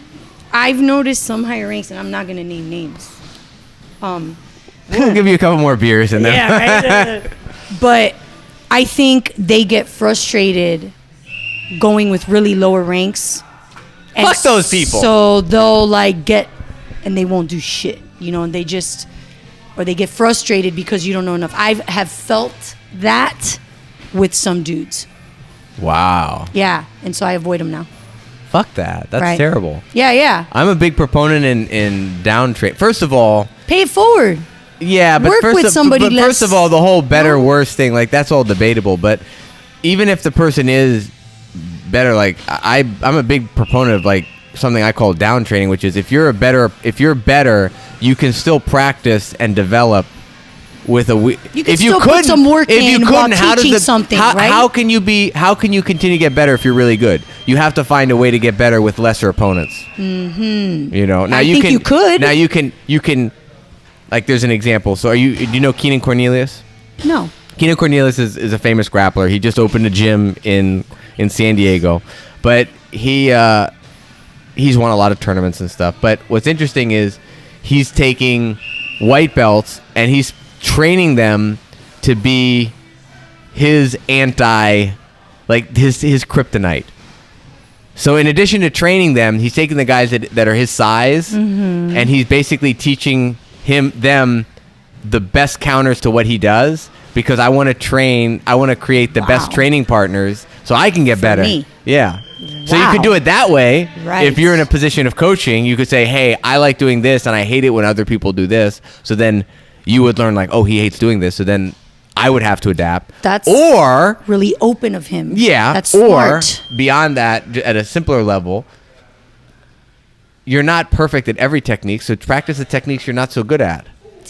I've noticed some higher ranks, and I'm not gonna name names. We'll give you a couple more beers and then. Yeah, right. But I think they get frustrated going with really lower ranks. And Fuck those people. So they'll like get, and they won't do shit, you know, and they just, or they get frustrated because you don't know enough. I have felt that with some dudes. Wow. Yeah, and so I avoid them now. Fuck that. That's Right. terrible. Yeah. I'm a big proponent in down train. First of all, Pay it forward. yeah, but Work first with of, somebody but less- first of all, the whole better worse thing, like that's all debatable. But even if the person is better, like I'm a big proponent of like something I call down training, which is if you're better, you can still practice and develop with a You can if still put some work in while teaching something, right? How can you continue to get better if you're really good? You have to find a way to get better with lesser opponents. Mm-hmm. You know, now I you think can. you could. Now you can. Like, there's an example. So, do you know Keenan Cornelius? No. Keenan Cornelius is a famous grappler. He just opened a gym in San Diego, but he's won a lot of tournaments and stuff. But what's interesting is he's taking white belts and he's training them to be his like his kryptonite. So in addition to training them, he's taking the guys that are his size, and he's basically teaching them the best counters to what he does, because I want to create the best training partners so I can get better. me. Yeah. So you Wow. could do it that way. Right. If you're in a position of coaching, you could say, hey, I like doing this and I hate it when other people do this. So then you would learn like, oh, he hates doing this. So then I would have to adapt. That's or really open of him. yeah, That's or smart. beyond that, at a simpler level, you're not perfect at every technique, so practice the techniques you're not so good at.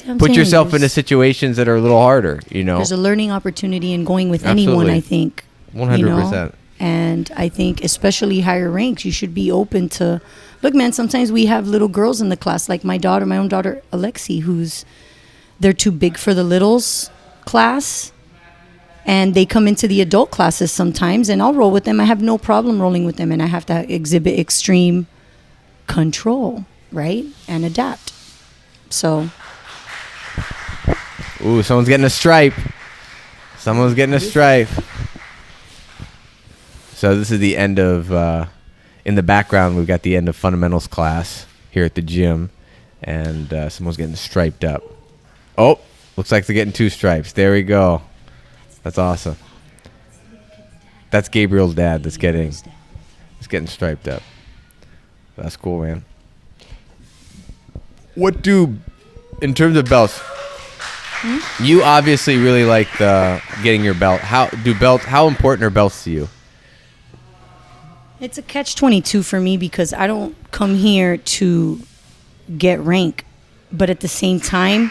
I'm Put saying yourself into there's- situations that are a little harder, you know. There's a learning opportunity in going with anyone, Absolutely. I think. 100%. And I think especially higher ranks, you should be open to, look, man, sometimes we have little girls in the class, like my own daughter, Alexi, they're too big for the littles class. And they come into the adult classes sometimes, and I'll roll with them. I have no problem rolling with them, and I have to exhibit extreme control, right? And adapt. So Ooh, someone's getting a stripe. Someone's getting a stripe. So this is the end of, in the background, we've got the end of fundamentals class here at the gym. And someone's getting striped up. Oh, looks like they're getting 2 stripes. There we go. That's awesome. That's Gabriel's dad that's getting striped up. That's cool, man. What in terms of belts, you obviously really like getting your belt. How important are belts to you? it's a catch-22 for me, because I don't come here to get rank, but at the same time,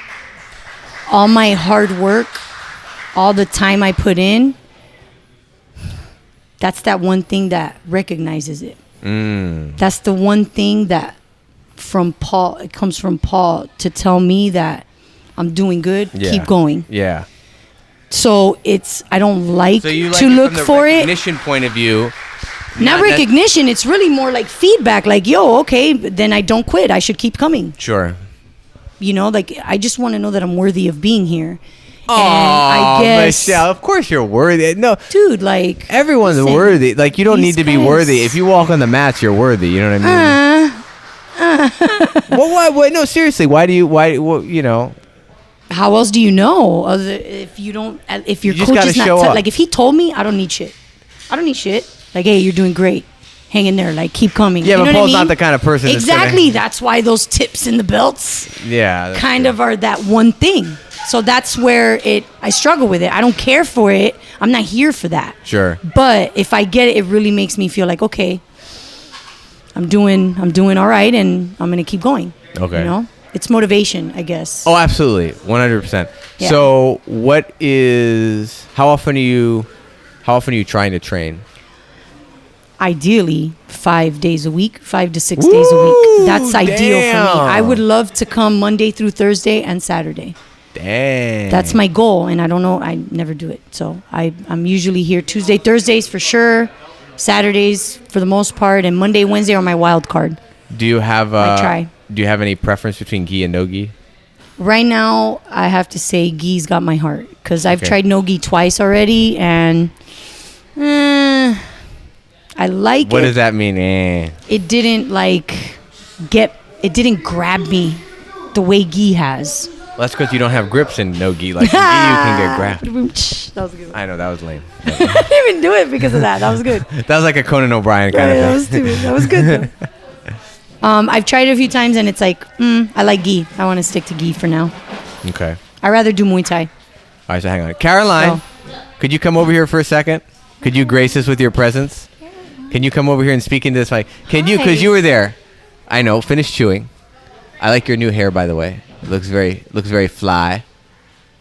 all my hard work, all the time I put in, that's that one thing that recognizes it. That's the one thing that it comes from Paul to tell me that I'm doing good, keep going. Yeah. So I don't like So you like to it look from the for it. recognition point of view. Not recognition, it's really more like feedback, like, yo, okay, then I don't quit. I should keep coming. Sure. You know, like, I just want to know that I'm worthy of being here. Oh, I guess, Michelle, of course you're worthy. No, dude, like, everyone's listen, worthy. Like, you don't need these to be guys- worthy. If you walk on the mats, you're worthy. You know what I mean? Well, why? No, seriously. Why, you know? how else do you know? If your You just coach gotta is show not up. like, if he told me, I don't need shit. Like, hey, you're doing great. Hang in there. Like, keep coming. Yeah, you know but what I Paul's mean? not the kind of person that's gonna- Exactly. That's why those tips and the belts Yeah. that's kind true. of are that one thing. So that's where I struggle with it. I don't care for it. I'm not here for that. Sure. But if I get it, it really makes me feel like, okay, I'm doing all right, and I'm gonna keep going. Okay. You know, it's motivation, I guess. Oh, absolutely, 100%. Yeah. So, how often are you trying to train? Ideally, 5 days a week, 5 to 6 days a Woo, week. That's ideal for damn. me. I would love to come Monday through Thursday and Saturday. Dang. That's my goal, and I don't know. I never do it. So I'm usually here Tuesday, Thursdays for sure, Saturdays for the most part, and Monday, Wednesday are my wild card. Do you have? I try. Do you have any preference between gi and no gi? Right now, I have to say gi's got my heart because I've tried no gi twice already, and I like it. What does that mean? It didn't it didn't grab me the way gi has. Well, that's because you don't have grips in no gi. Like in gi, you can get grabbed. That was a good one. I know, that was lame. I didn't even do it because of that. That was good. That was like a Conan O'Brien kind That of was thing. stupid. That was good though. I've tried it a few times and it's like, I like gi. I want to stick to gi for now. Okay. I'd rather do Muay Thai. All right, so hang on. Caroline, could you come over here for a second? Could you grace us with your presence? Can you come over here and speak into this mic? Can you? Because you were there. I know. Finish chewing. I like your new hair, by the way. It looks very fly.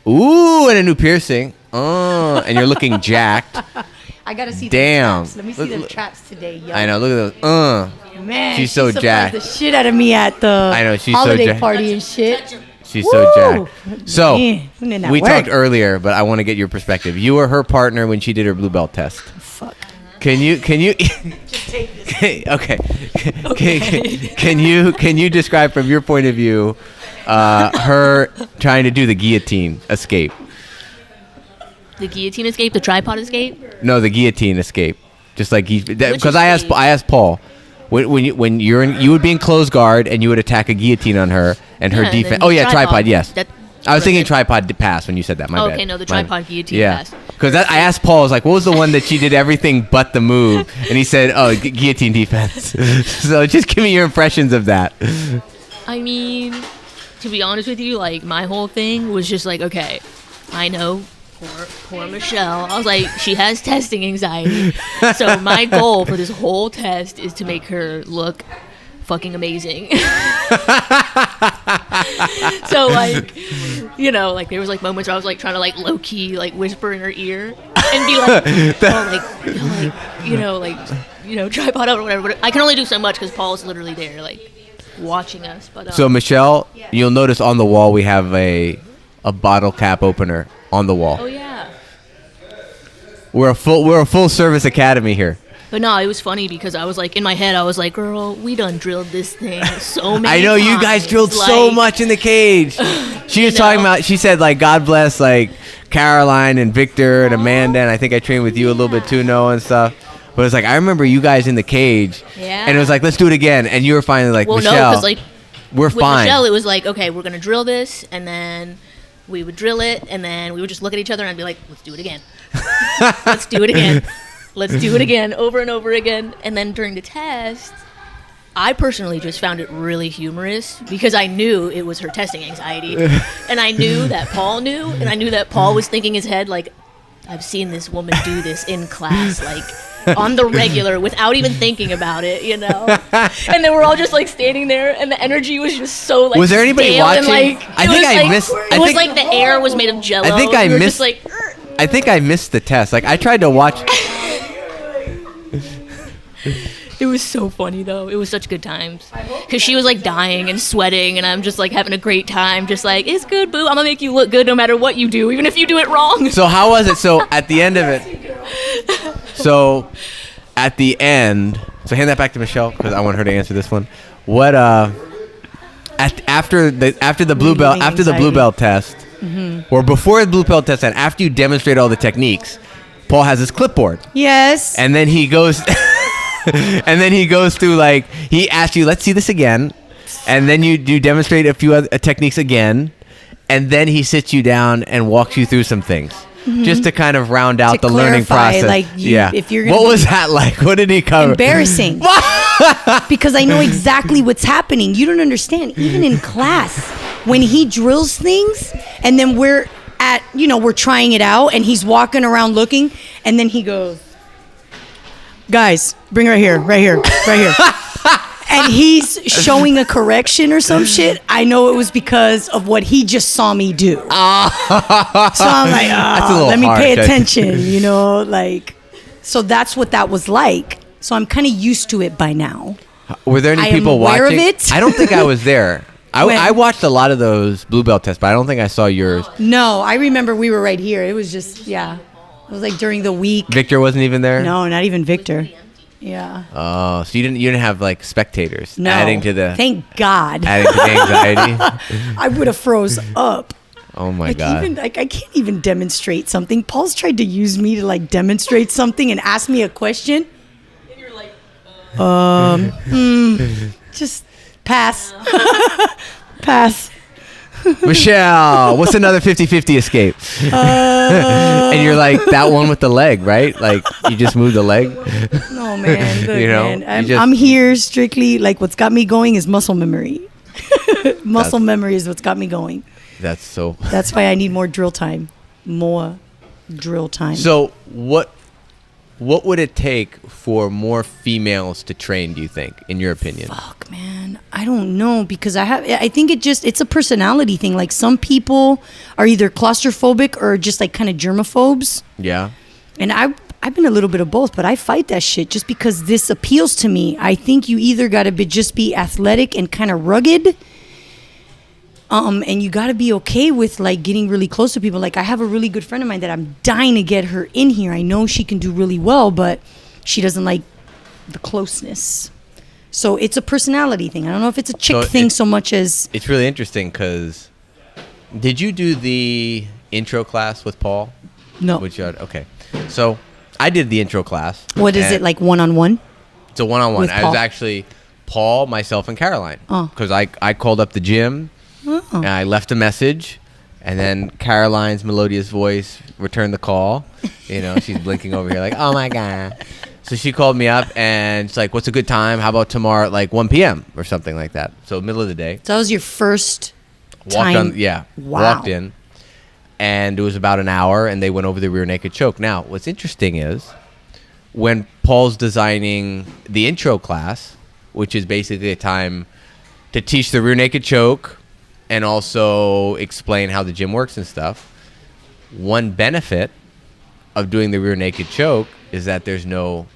Ooh, and a new piercing. Oh, and you're looking jacked. I gotta see. Damn. The traps. Let me see the traps today, yo. I know. Look at those. Man, she's so surprised jacked. the shit out of me at the I know, she's so holiday jacked. party and shit. She's Woo! so jacked. So Man, when did that we work? talked earlier, but I want to get your perspective. You were her partner when she did her blue belt test. Fuck. Can you Just take this. okay. Can you describe from your point of view her trying to do the guillotine escape? The guillotine escape, the tripod escape. No, the guillotine escape. Just like because I asked Paul when you would be in close guard and you would attack a guillotine on her and her Yeah, and defense. then Oh yeah, tripod. tripod. Yes. That- I was thinking that- tripod pass when you said that. My bad. Okay, no, the My tripod bad. guillotine Yeah. pass. Because I asked Paul, I was like, what was the one that she did everything but the move? And he said, oh, guillotine defense. So just give me your impressions of that. I mean, to be honest with you, like my whole thing was just like, okay, I know poor Michelle. I was like, she has testing anxiety. So my goal for this whole test is to make her look fucking amazing. So like, you know, like there was like moments where I was like trying to like low key like whisper in her ear and be like, tripod up or whatever. But I can only do so much because Paul's literally there like watching us. But So Michelle, you'll notice on the wall we have a bottle cap opener on the wall. oh yeah. We're a full service academy here. But no, it was funny because I was like, in my head, I was like, girl, we done drilled this thing so many I know you guys times. drilled so Like, much in the cage. She was know? talking about, she said like, God bless like Caroline and Victor and Amanda, and I think I trained with you a little bit too, Noah, and stuff. But it's like, I remember you guys in the cage. Yeah. And it was like, let's do it again. And you were finally like, Well, no, Michelle, because like, we're with fine. Michelle, it was like, okay, we're going to drill this, and then we would drill it, and then we would just look at each other and I'd be like, let's do it again. Let's do it again. Let's do it again, over and over again. And then during the test, I personally just found it really humorous because I knew it was her testing anxiety. And I knew that Paul knew, and I knew that Paul was thinking in his head, like, I've seen this woman do this in class, like, on the regular without even thinking about it, you know? And then we're all just, like, standing there, and the energy was just so, like, Was there anybody stale watching? And, like, I think I missed- It was like the air was made of jello. I think I and we were missed- just like, I think I missed the test. Like I tried to watch. it was so funny though. It was such good times because she was like dying and sweating, and I'm just like having a great time. Just like, it's good, boo. I'm gonna make you look good no matter what you do, even if you do it wrong. So how was it? So at the end of it. So at the end. So hand that back to Michelle because I want her to answer this one. What after the blue belt test, or before the blue belt test, and after you demonstrate all the techniques, Paul has his clipboard. Yes. And then he goes through like he asks you, let's see this again, and then you demonstrate a few other techniques again, and then he sits you down and walks you through some things just to kind of round out To the learning clarify, process. like, if you're gonna what be was that like? What did he cover? Embarrassing. Because I know exactly what's happening. You don't understand. Even in class, when he drills things, and then we're trying it out, and he's walking around looking, and then he goes, guys, bring right here. And he's showing a correction or some shit. I know it was because of what he just saw me do. So I'm like, That's a little let me harsh, pay I think. attention, like. So that's what that was like. So I'm kind of used to it by now. Were there any I am people aware watching? of it. I don't think I was there. When? I watched a lot of those blue belt tests, but I don't think I saw yours. No, I remember we were right here. It was just, yeah. It was like during the week. Victor wasn't even there. No, not even Victor. Yeah. Oh, so you didn't have like spectators No. adding to the Thank God. anxiety. I would have froze up. Oh my Like god. even like I can't even demonstrate something. Paul's tried to use me to like demonstrate something and ask me a question. And you're like, Just pass. Pass. Michelle, what's another 50-50 escape? And you're like that one with the leg, right? Like you just moved the leg. No man. Look, You know, man. you just- I'm here strictly like what's got me going is muscle memory. Muscle memory is what's got me going. That's so. That's why I need more drill time. More drill time. So what would it take for more females to train, do you think, in your opinion? Fuck, man. I don't know because I think it's a personality thing. Like some people are either claustrophobic or just like kind of germaphobes. Yeah. And I've been a little bit of both, but I fight that shit just because this appeals to me. I think you either got to just be athletic and kind of rugged. And you got to be okay with like getting really close to people. Like I have a really good friend of mine that I'm dying to get her in here. I know she can do really well, but she doesn't like the closeness. So it's a personality thing. I don't know if it's a chick thing so much as... It's really interesting because did you do the intro class with Paul? No. Okay. So I did the intro class. What is it, like one-on-one? It's a one-on-one. With I Paul? was actually Paul, myself, and Caroline. Oh. Because I called up the gym and I left a message. And then Caroline's melodious voice returned the call. You know, she's blinking over here like, oh my God. So she called me up and she's like, what's a good time? How about tomorrow at like 1 p.m. or something like that? So middle of the day. So that was your first Walked time? Wow. Walked in. And it was about an hour and they went over the rear naked choke. Now, what's interesting is when Paul's designing the intro class, which is basically a time to teach the rear naked choke and also explain how the gym works and stuff, one benefit of doing the rear naked choke is that there's no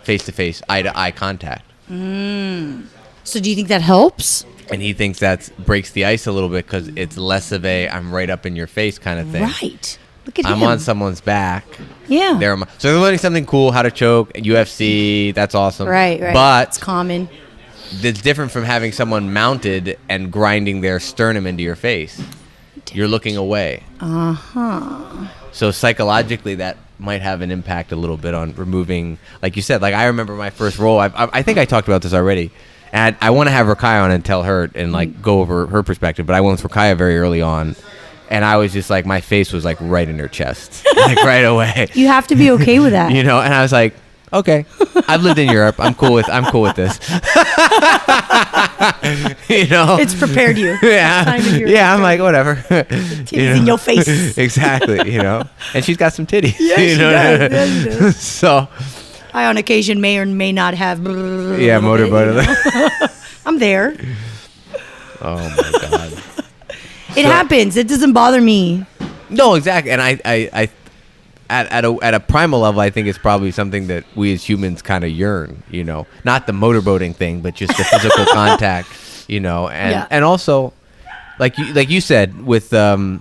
face-to-face, eye-to-eye contact. So do you think that helps? And he thinks that breaks the ice a little bit because it's less of a I'm right up in your face kind of thing. Right. Look at him. I'm on someone's back. Yeah. So they're learning something cool, how to choke, UFC. That's awesome. Right. It's But common. it's different from having someone mounted and grinding their sternum into your face. You're looking away. So psychologically, that might have an impact a little bit on removing, like you said, like I remember my first roll. I think I talked about this already. And I want to have Rakaya on and tell her and like go over her perspective. But I went with Rakaya very early on. And I was just like, my face was like right in her chest, like right away. You have to be okay with that. You know, and I was like, okay, I've lived in Europe. I'm cool with this. You know, It's prepared you. Yeah. I'm like, whatever. Titties in your face. Exactly. You know, and she's got some titties. Yeah, you she know? does. Yeah, she does. So, I, on occasion, may or may not have. yeah, motorboat. I'm there. Oh my God. It happens. It doesn't bother me. No, exactly. And I at a primal level, I think it's probably something that we as humans kind of yearn, you know, not the motorboating thing, but just the physical contact, you know, and also like you said with going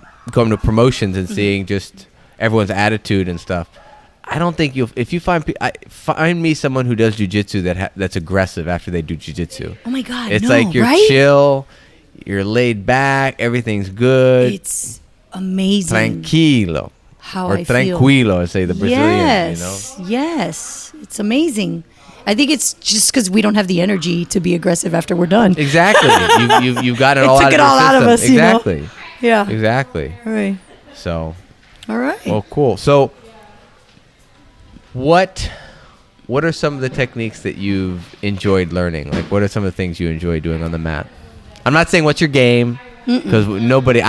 to promotions and seeing just everyone's attitude and stuff. I don't think if you find me someone who does jiu-jitsu that's aggressive after they do jiu-jitsu. Oh my God. It's no, like you're right? chill, you're laid back, everything's good. It's amazing. Tranquilo. How Or I feel. tranquilo, say the Brazilians, Yes. You know? Yes. It's amazing. I think it's just because we don't have the energy to be aggressive after we're done. Exactly. You've got it all took out it of all your out of system. us, you know? Exactly. Yeah. Exactly. All right. So, All right. well, cool. So, what are some of the techniques that you've enjoyed learning? Like, what are some of the things you enjoy doing on the mat? I'm not saying what's your game, because I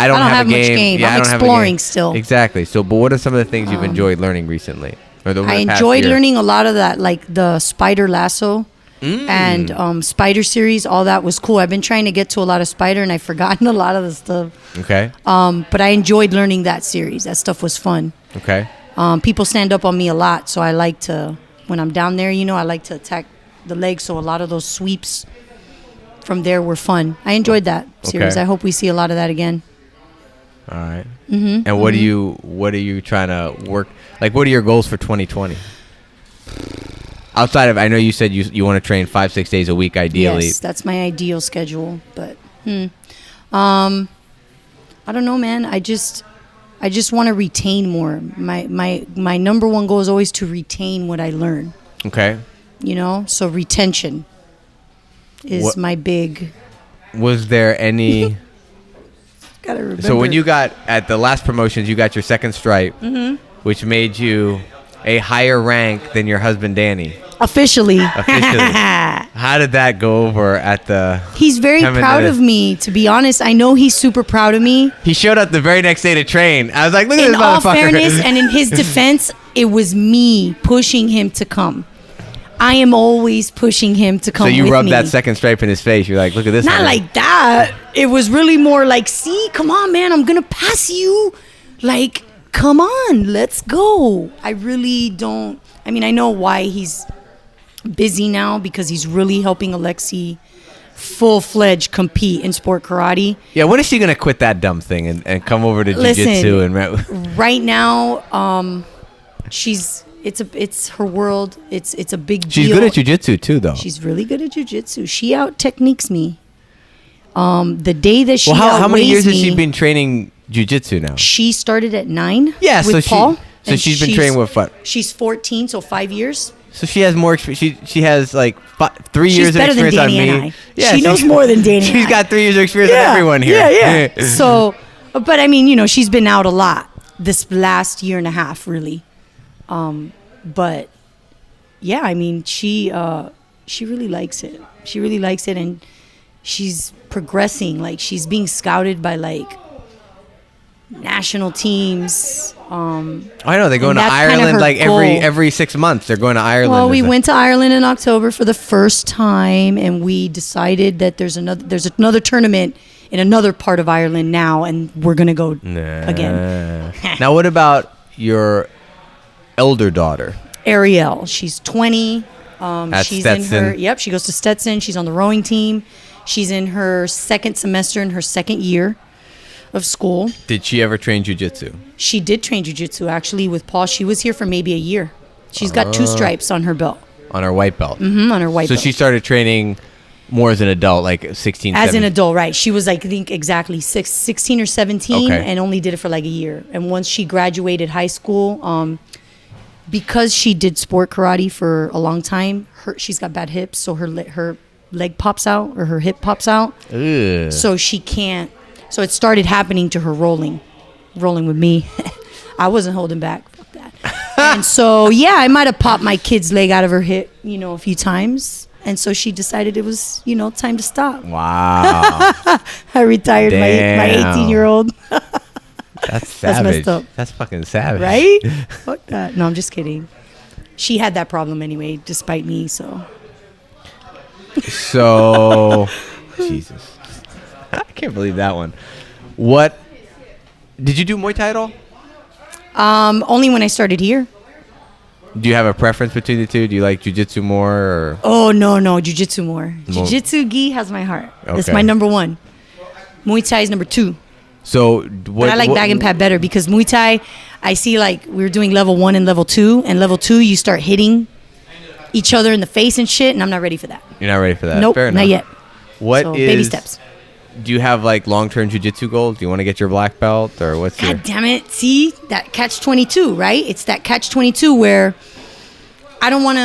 don't have a much game. game. Yeah, I'm I don't have a exploring game. still. Exactly. So, but what are some of the things you've enjoyed learning recently? Or over I the past enjoyed year? learning a lot of that, like the spider lasso and spider series. All that was cool. I've been trying to get to a lot of spider, and I've forgotten a lot of the stuff. Okay. But I enjoyed learning that series. That stuff was fun. Okay. People stand up on me a lot, so I like to, when I'm down there, you know, I like to attack the legs. So a lot of those sweeps from there were fun. I enjoyed that series. Okay. I hope we see a lot of that again. All right. Mm-hmm. And what are you trying to work? Like, what are your goals for 2020? outside of, I know you said you want to train 5-6 days a week ideally. Yes, that's my ideal schedule. But I don't know, man. I just want to retain more. My number one goal is always to retain what I learn. Okay. You know, so retention is my big. Was there any? Gotta remember. So when you got at the last promotions, you got your second stripe, which made you a higher rank than your husband Danny. Officially. How did that go over at the? He's very proud of me. To be honest, I know he's super proud of me. He showed up the very next day to train. I was like, look at this motherfucker. In all fairness, and in his defense, it was me pushing him to come. I am always pushing him to come. So you rubbed that second stripe in his face. You're like, look at this. Not like that. It was really more like, see, come on, man, I'm gonna pass you. Like, come on, let's go. I really don't. I mean, I know why he's busy now, because he's really helping Alexi full-fledged compete in sport karate. Yeah, when is she gonna quit that dumb thing and come over to jiu-jitsu? And right now, it's her world. It's a big deal. She's good at jiu-jitsu too, though. She's really good at jiu-jitsu. She out techniques me. The day that she how many years has me, she been training jiu-jitsu now? She started at 9. Yeah, with Paul. So she's been training with what? She's 14, so 5 years. So she has more experience. She has like 3 years of experience on me. She's better than Danny and I. Yeah, she knows more than Danny. She's got 3 years of experience on everyone here. Yeah. So, but I mean, you know, she's been out a lot this last year and a half, really. But yeah, I mean, she really likes it. She really likes it, and she's progressing. Like, she's being scouted by like national teams. I know they're going to Ireland like every 6 months. They're going to Ireland. Well, we went to Ireland in October for the first time, and we decided that there's another tournament in another part of Ireland now, and we're gonna go again. Now, what about your elder daughter? Ariel? She's 20. She's Stetson. She goes to Stetson. She's on the rowing team. She's in her second semester in her second year of school. Did she ever train jiu-jitsu? She did train jiu-jitsu, actually, with Paul. She was here for maybe a year. She's got 2 stripes on her belt. On her white belt? Mm-hmm, on her white belt. So she started training more as an adult, like 16, As 17. an adult, right. She was, like, I think, exactly 16 or 17, okay. and only did it for, like, a year. And once she graduated high school, because she did sport karate for a long time, she's got bad hips, so her leg pops out, or her hip pops out. Ugh. So she can't. So it started happening to her rolling with me. I wasn't holding back. Fuck that. And so, yeah, I might have popped my kid's leg out of her hip, a few times. And so she decided it was, time to stop. Wow. I retired my 18-year-old. That's savage. That's messed up. That's fucking savage. Right? Fuck that. No, I'm just kidding. She had that problem anyway, despite me, so. So, Jesus. I can't believe that one. What? Did you do Muay Thai at all? Only when I started here. Do you have a preference between the two? Do you like jiu-jitsu more? Or? Oh, no. Jiu-jitsu more. Jiu-jitsu, gi has my heart. Okay. That's my number 1. Muay Thai is number 2. So, but I like bag and pad better, because Muay Thai, I see like we were doing level 1 and level 2. And level 2, you start hitting each other in the face and shit. And I'm not ready for that. You're not ready for that? Nope, Fair enough. not yet. Baby steps. Do you have like long-term jiu-jitsu goals? Do you want to get your black belt, or what's God damn it. See, that catch-22, right? It's that catch-22 where I don't want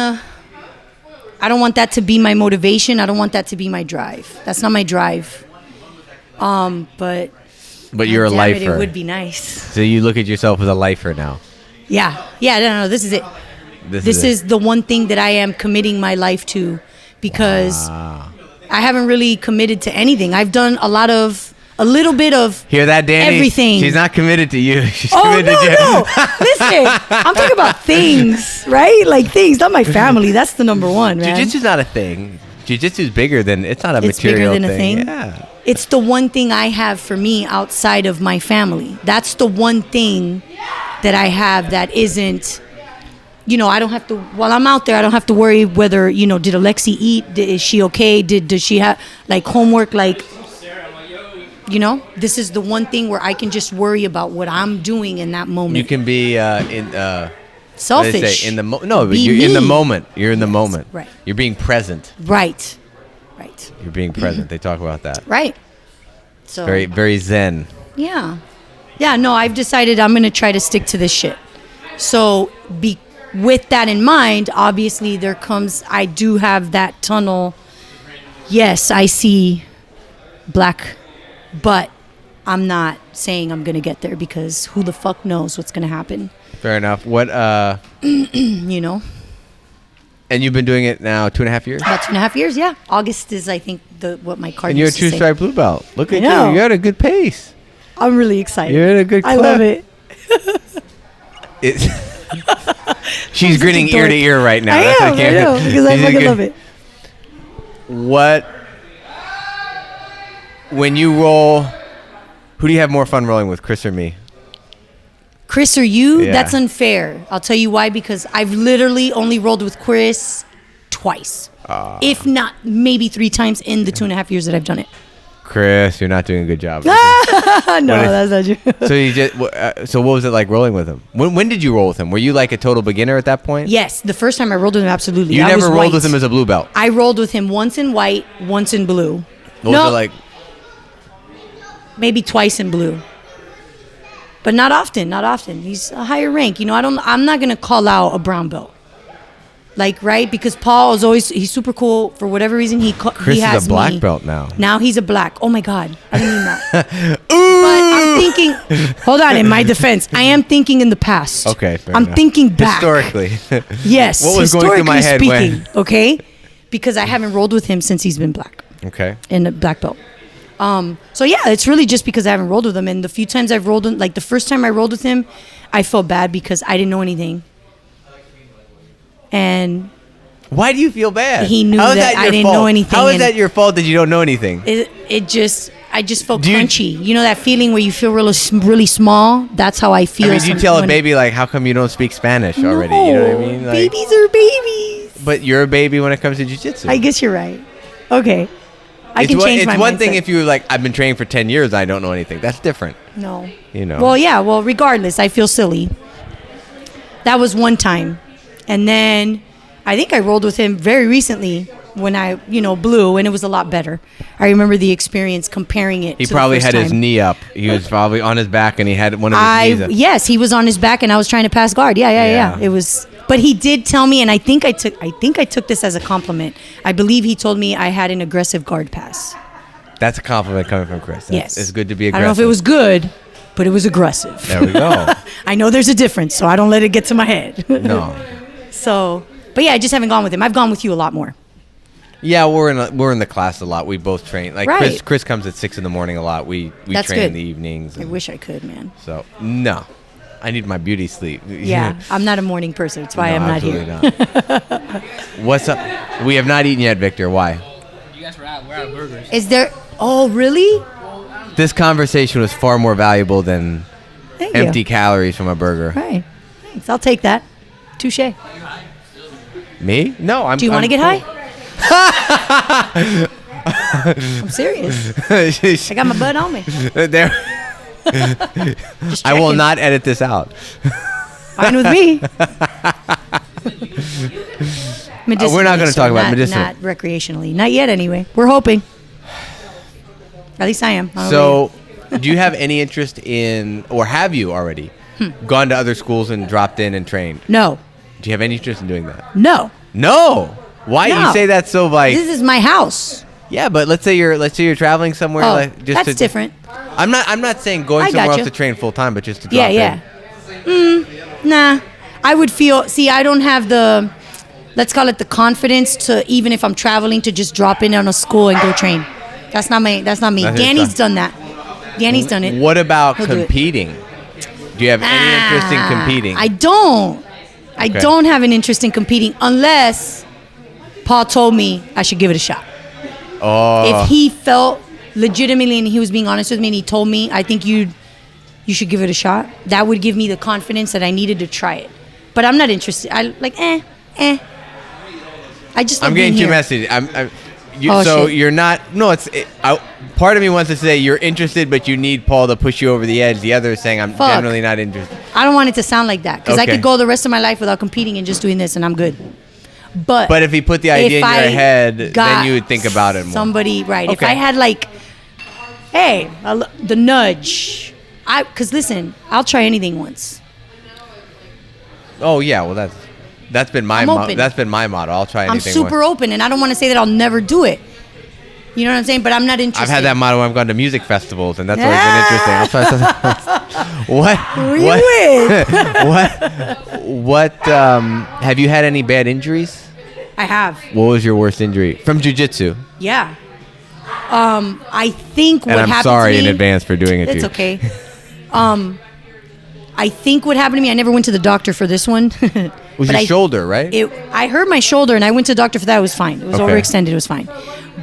that to be my motivation. I don't want that to be my drive. That's not my drive. But you're a lifer. It would be nice. So you look at yourself as a lifer now. Yeah. No, this is it. This is the one thing that I am committing my life to, because I haven't really committed to anything. I've done a little bit of Hear that, Danny? Everything. She's not committed to you. She's committed to you. No. Listen, I'm talking about things, right? Like things, not my family. That's the number 1, man. Jiu-jitsu's not a thing. Jiu-jitsu's bigger than, it's not a It's material bigger than thing. a thing? Yeah. It's the one thing I have for me outside of my family. That's the one thing that I have that isn't, I don't have to, while I'm out there, I don't have to worry whether, did Alexi eat? Is she okay? Does she have, like, homework? Like, this is the one thing where I can just worry about what I'm doing in that moment. You can be What do they Selfish. say? No, but Be you're in the me. moment. You're in the moment. right. You're being present. Right. You're being present. They talk about that. Right. So Very, very zen. yeah. Yeah, no, I've decided I'm going to try to stick to this shit. So with that in mind, obviously I do have that tunnel. Yes, I see black, but I'm not saying I'm going to get there because who the fuck knows what's going to happen, Fair enough. What? you know? And you've been doing it now 2.5 years. About 2.5 years, yeah. August is, I think, what my card And you're a used to say. two-stripe blue belt. Look at know. you. You're at a good pace. I'm really excited. You're in a good I clip. love it. She's grinning ear to ear right now. I That's am, what I know, because I She's fucking good. love it. What? When you roll, who do you have more fun rolling with, Chris or me? Chris or you? Yeah. That's unfair. I'll tell you why, because I've literally only rolled with Chris twice. If not, maybe 3 times in the 2.5 years that I've done it. Chris, you're not doing a good job. No, What that's not true. So you just so what was it like rolling with him? When did you roll with him? Were you like a total beginner at that point? Yes, the first time I rolled with him, absolutely. You I never was rolled white. with him as a blue belt. I rolled with him once in white, once in blue. What no, was it like? maybe twice in blue. But not often, not often. He's a higher rank. You know, I'm not going to call out a brown belt. Like, right? Because Paul is he's super cool. For whatever reason, Chris he has is a black me. belt now. Now he's a black. Oh my God. I didn't mean that. But I'm thinking, hold on, in my defense, I am thinking in the past. Okay, fair I'm enough. thinking back. Historically. Yes. What was going through my head speaking, when? Okay? Because I haven't rolled with him since he's been black. Okay. In a black belt. So yeah, it's really just because I haven't rolled with him. And the few times I've rolled, like the first time I rolled with him, I felt bad because I didn't know anything. And Why do you feel bad? He knew How is that I your didn't fault? know anything, How is and- that your fault that you don't know anything? I just felt Do you- crunchy. You know that feeling where you feel really small? That's how I feel. I mean, you tell a baby like, "How come you don't speak Spanish already?" You know what I mean? Like, babies are babies. but you're a baby when it comes to jiu-jitsu. I guess you're right. Okay. I can change my It's one thing mindset. if you're like, "I've been training for 10 years, I don't know anything." That's different. No. You know. Well, yeah. Well, regardless, I feel silly. That was one time. And then I think I rolled with him very recently when I, blew, and it was a lot better. I remember the experience comparing it He to probably the had first his time. knee up. He was probably on his back, and he had one of his knees up. Yes, he was on his back, and I was trying to pass guard. Yeah. Yeah. It was, but he did tell me, and I think I took this as a compliment. I believe he told me I had an aggressive guard pass. That's a compliment coming from Chris. Yes, It's good to be I aggressive. don't know if it was good, but it was aggressive. There we go. I know there's a difference, so I don't let it get to my head. No. So, but yeah, I just haven't gone with him. I've gone with you a lot more. Yeah, we're in the class a lot. We both train. Like Right. Chris comes at 6 a.m. a lot. We That's train in good. the evenings. I and wish I could, man. So no, I need my beauty sleep. Yeah, I'm not a morning person. That's why No, I'm not absolutely here. not. What's up? We have not eaten yet, Victor. Why? You guys were out. We're out of burgers. Is there? Oh, really? This conversation was far more valuable than Thank empty you. calories from a burger. Right. Thanks. I'll take that. Touche. Me? No, I'm. Do you want to get cool. high? I'm serious. I got my butt on me. There. Just I will checking. not edit this out. Fine with me. We're not gonna talk about not, medicinal. Not recreationally. Not yet, anyway. We're hoping. At least I am. I don't know So, do you have any interest in, or have you already gone to other schools and dropped in and trained? about you. No. Do you have any interest in doing that? No. No. Why do you No. say that so like? This is my house. Yeah, but let's say you're traveling somewhere. Oh, like, just that's to, different. I'm not saying going I somewhere else gotcha. to train full time, but just to drop Yeah. Nah. I would feel. See, I don't have the. Let's call it the confidence to, even if I'm traveling, to just drop in on a school and go train. That's not me. That's Danny's not- done that. Danny's done it. in. What about He'll do it. competing? Do you have any interest in competing? I don't. I Okay. don't have an interest in competing unless Paul told me I should give it a shot. Oh, If he felt legitimately and he was being honest with me and he told me, I think you should give it a shot, that would give me the confidence that I needed to try it. But I'm not interested. I like I just like I'm getting being two here. messages. Oh, So shit. you're not. No, part of me wants to say you're interested, but you need Paul to push you over the edge. The other is saying I'm Fuck. generally not interested. I don't want it to sound like that because I Okay. could go the rest of my life without competing and just doing this, and I'm good. But if he put the idea in your head, then got you would think about it more. Somebody, right? If Okay. I had like, hey, the nudge, because listen, I'll try anything once. Oh yeah, well that's been my I'm open. that's been my motto. I'll try I'm anything. super open, and I don't want to say that I'll never do it. You know what I'm saying? But I'm not interested. I've had that motto when I've gone to music festivals, and that's always been interesting. I'll try something else. What? Who you with? What? Have you had any bad injuries? I have. What was your worst injury from jiu-jitsu? Yeah. I think what And I'm happened sorry to me, in advance for doing it to It's you. okay. I think what happened to me, I never went to the doctor for this one. Was But your shoulder, right? I hurt my shoulder and I went to the doctor for that. It was fine. It was Okay. overextended. It was fine.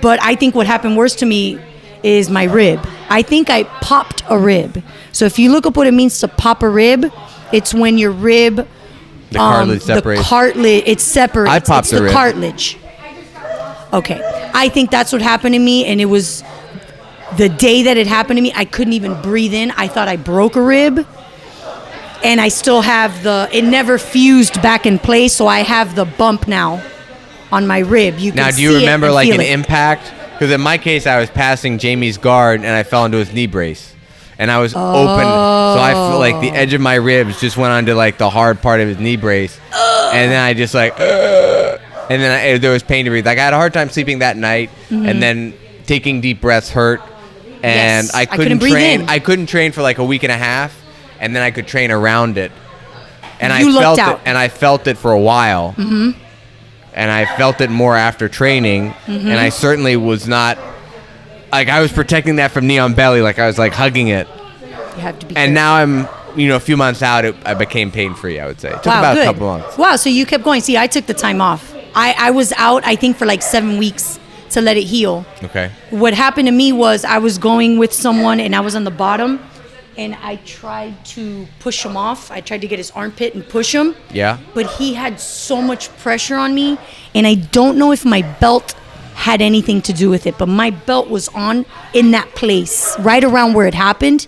But I think what happened worse to me is my rib. I think I popped a rib. So if you look up what it means to pop a rib, it's when your rib, The cartilage separates. The cartilage, it separates. I popped it's the the rib. cartilage. Okay. I think that's what happened to me, and it was the day that it happened to me, I couldn't even breathe in. I thought I broke a rib. And I still have it never fused back in place, so I have the bump now on my rib. You can Now, do you see it remember and like feel an it. impact? Because in my case, I was passing Jamie's guard and I fell into his knee brace, and I was open, so I feel like the edge of my ribs just went onto like the hard part of his knee brace, and then I just like, and then there was pain to breathe. Like I had a hard time sleeping that night, and then taking deep breaths hurt, and Yes, I I couldn't couldn't breathe train. in. I couldn't train for like a week and a half, and then I could train around it. And You I lucked felt out. it, and I felt it for a while. And I felt it more after training, and I certainly was not like I was protecting that from knee on belly, like I was like hugging it. You have to be And careful. now I'm, a few months out, I became pain free. I would say it took Wow, about good. a couple months. Wow, so you kept going. See, I took the time off. I was out, I think, for like 7 weeks to let it heal. Okay. What happened to me was I was going with someone and I was on the bottom, and I tried to push him off. I tried to get his armpit and push him. Yeah. But he had so much pressure on me, and I don't know if my belt had anything to do with it, but my belt was on in that place, right around where it happened.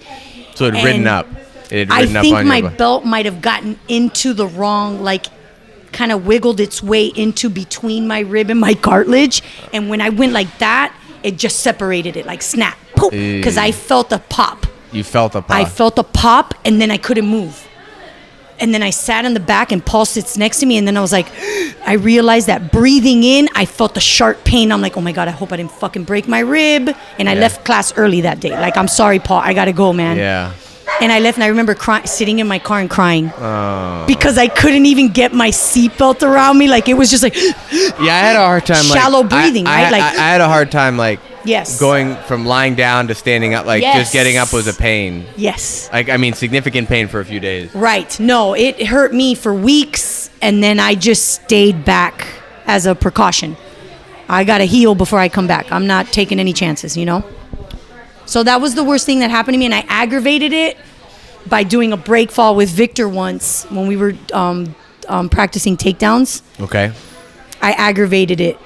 So it had ridden And up. It had I ridden up think on my your belt might have gotten into the wrong, like, kind of wiggled its way into between my rib and my cartilage. And when I went like that, it just separated it, like snap, poof, because I felt a pop. You felt a pop. I felt a pop, and then I couldn't move. And then I sat in the back, and Paul sits next to me, and then I was like, I realized that breathing in, I felt the sharp pain. I'm like, oh my God, I hope I didn't fucking break my rib. And I Yeah. left class early that day. Like, I'm sorry, Paul, I gotta go, man. Yeah. And I left, and I remember sitting in my car and crying because I couldn't even get my seatbelt around me. Like, it was just like, Yeah, I had a hard time. Shallow breathing, right? I Like- had a hard time, like yes. going from lying down to standing up. Like Yes. just getting up was a pain. Yes. Like I mean, significant pain for a few days. Right. No, it hurt me for weeks, and then I just stayed back as a precaution. I got to heal before I come back. I'm not taking any chances, you know? So that was the worst thing that happened to me, and I aggravated it by doing a break fall with Victor once when we were practicing takedowns. Okay. I aggravated it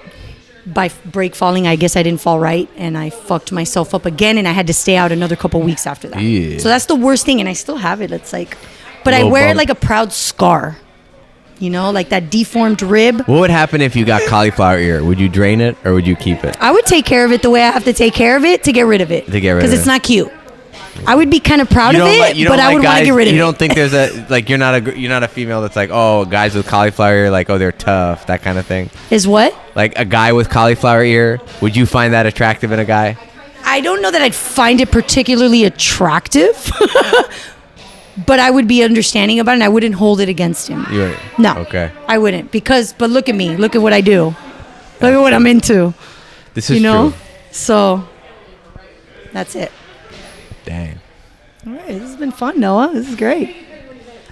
by break falling. I guess I didn't fall right, and I fucked myself up again, and I had to stay out another couple weeks after that. Yeah. So that's the worst thing, and I still have it. It's like, but I Little wear it bump. like a proud scar, you know, like that deformed rib. What would happen if you got cauliflower ear? Would you drain it or would you keep it? I would take care of it the way I have to take care of it to get rid of it. To get rid of Because it. it's not cute. I would be kind of proud of it, but I would want to get rid of You it. don't think there's a like you're not a female that's like, oh, guys with cauliflower ear, like, oh, they're tough, that kind of thing. Is what? Like a guy with cauliflower ear, would you find that attractive in a guy? I don't know that I'd find it particularly attractive, but I would be understanding about it, and I wouldn't hold it against him. You wouldn't? No. Okay. I wouldn't, but look at me. Look at what I do. Look at what I'm into. This is You know? true. So, that's it. Dang. All right. This has been fun, Noah. This is great.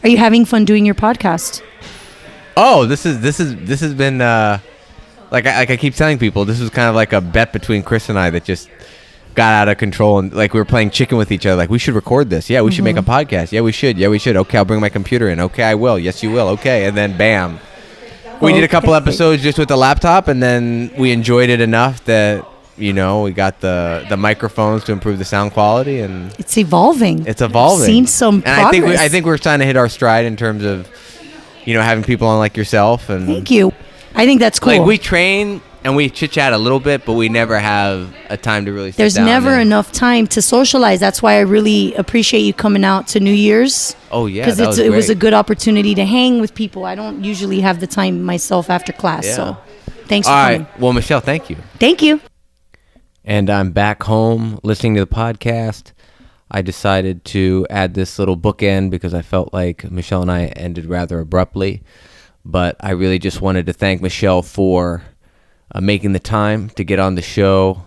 Are you having fun doing your podcast? Oh, this has been like I keep telling people, this was kind of like a bet between Chris and I that just got out of control, and like we were playing chicken with each other. Like, we should record this. Yeah, we should make a podcast. Yeah, we should. Yeah, we should. Okay, I'll bring my computer in. Okay, I will. Yes, you will. Okay, and then bam, we did a couple Okay. episodes just with the laptop, and then we enjoyed it enough that We got the microphones to improve the sound quality, and It's evolving. it's evolving. I've seen some and progress. I think we're starting to hit our stride in terms of, having people on like yourself. And Thank you. I think that's cool. Like we train and we chit chat a little bit, but we never have a time to really sit There's down never and- enough time to socialize. That's why I really appreciate you coming out to New Year's. Oh yeah, Because that it was a great. good opportunity to hang with people. I don't usually have the time myself after class. Yeah. So thanks All for right. coming. Well, Michelle, thank you. Thank you. And I'm back home listening to the podcast. I decided to add this little bookend because I felt like Michelle and I ended rather abruptly. But I really just wanted to thank Michelle for making the time to get on the show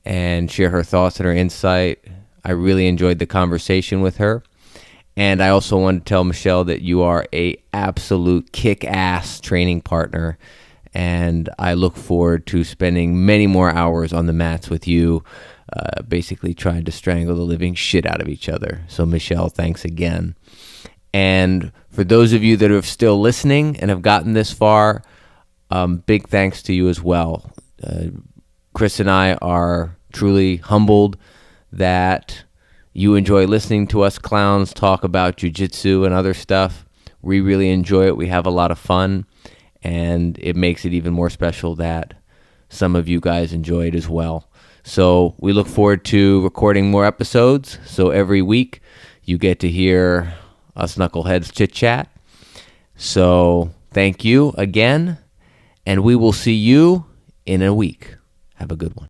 and share her thoughts and her insight. I really enjoyed the conversation with her. And I also want to tell Michelle that you are a absolute kick-ass training partner. And I look forward to spending many more hours on the mats with you, basically trying to strangle the living shit out of each other. So Michelle, thanks again. And for those of you that are still listening and have gotten this far, big thanks to you as well. Chris and I are truly humbled that you enjoy listening to us clowns talk about jiu-jitsu and other stuff. We really enjoy it. We have a lot of fun, and it makes it even more special that some of you guys enjoy it as well. So we look forward to recording more episodes. So every week you get to hear us knuckleheads chit-chat. So thank you again, and we will see you in a week. Have a good one.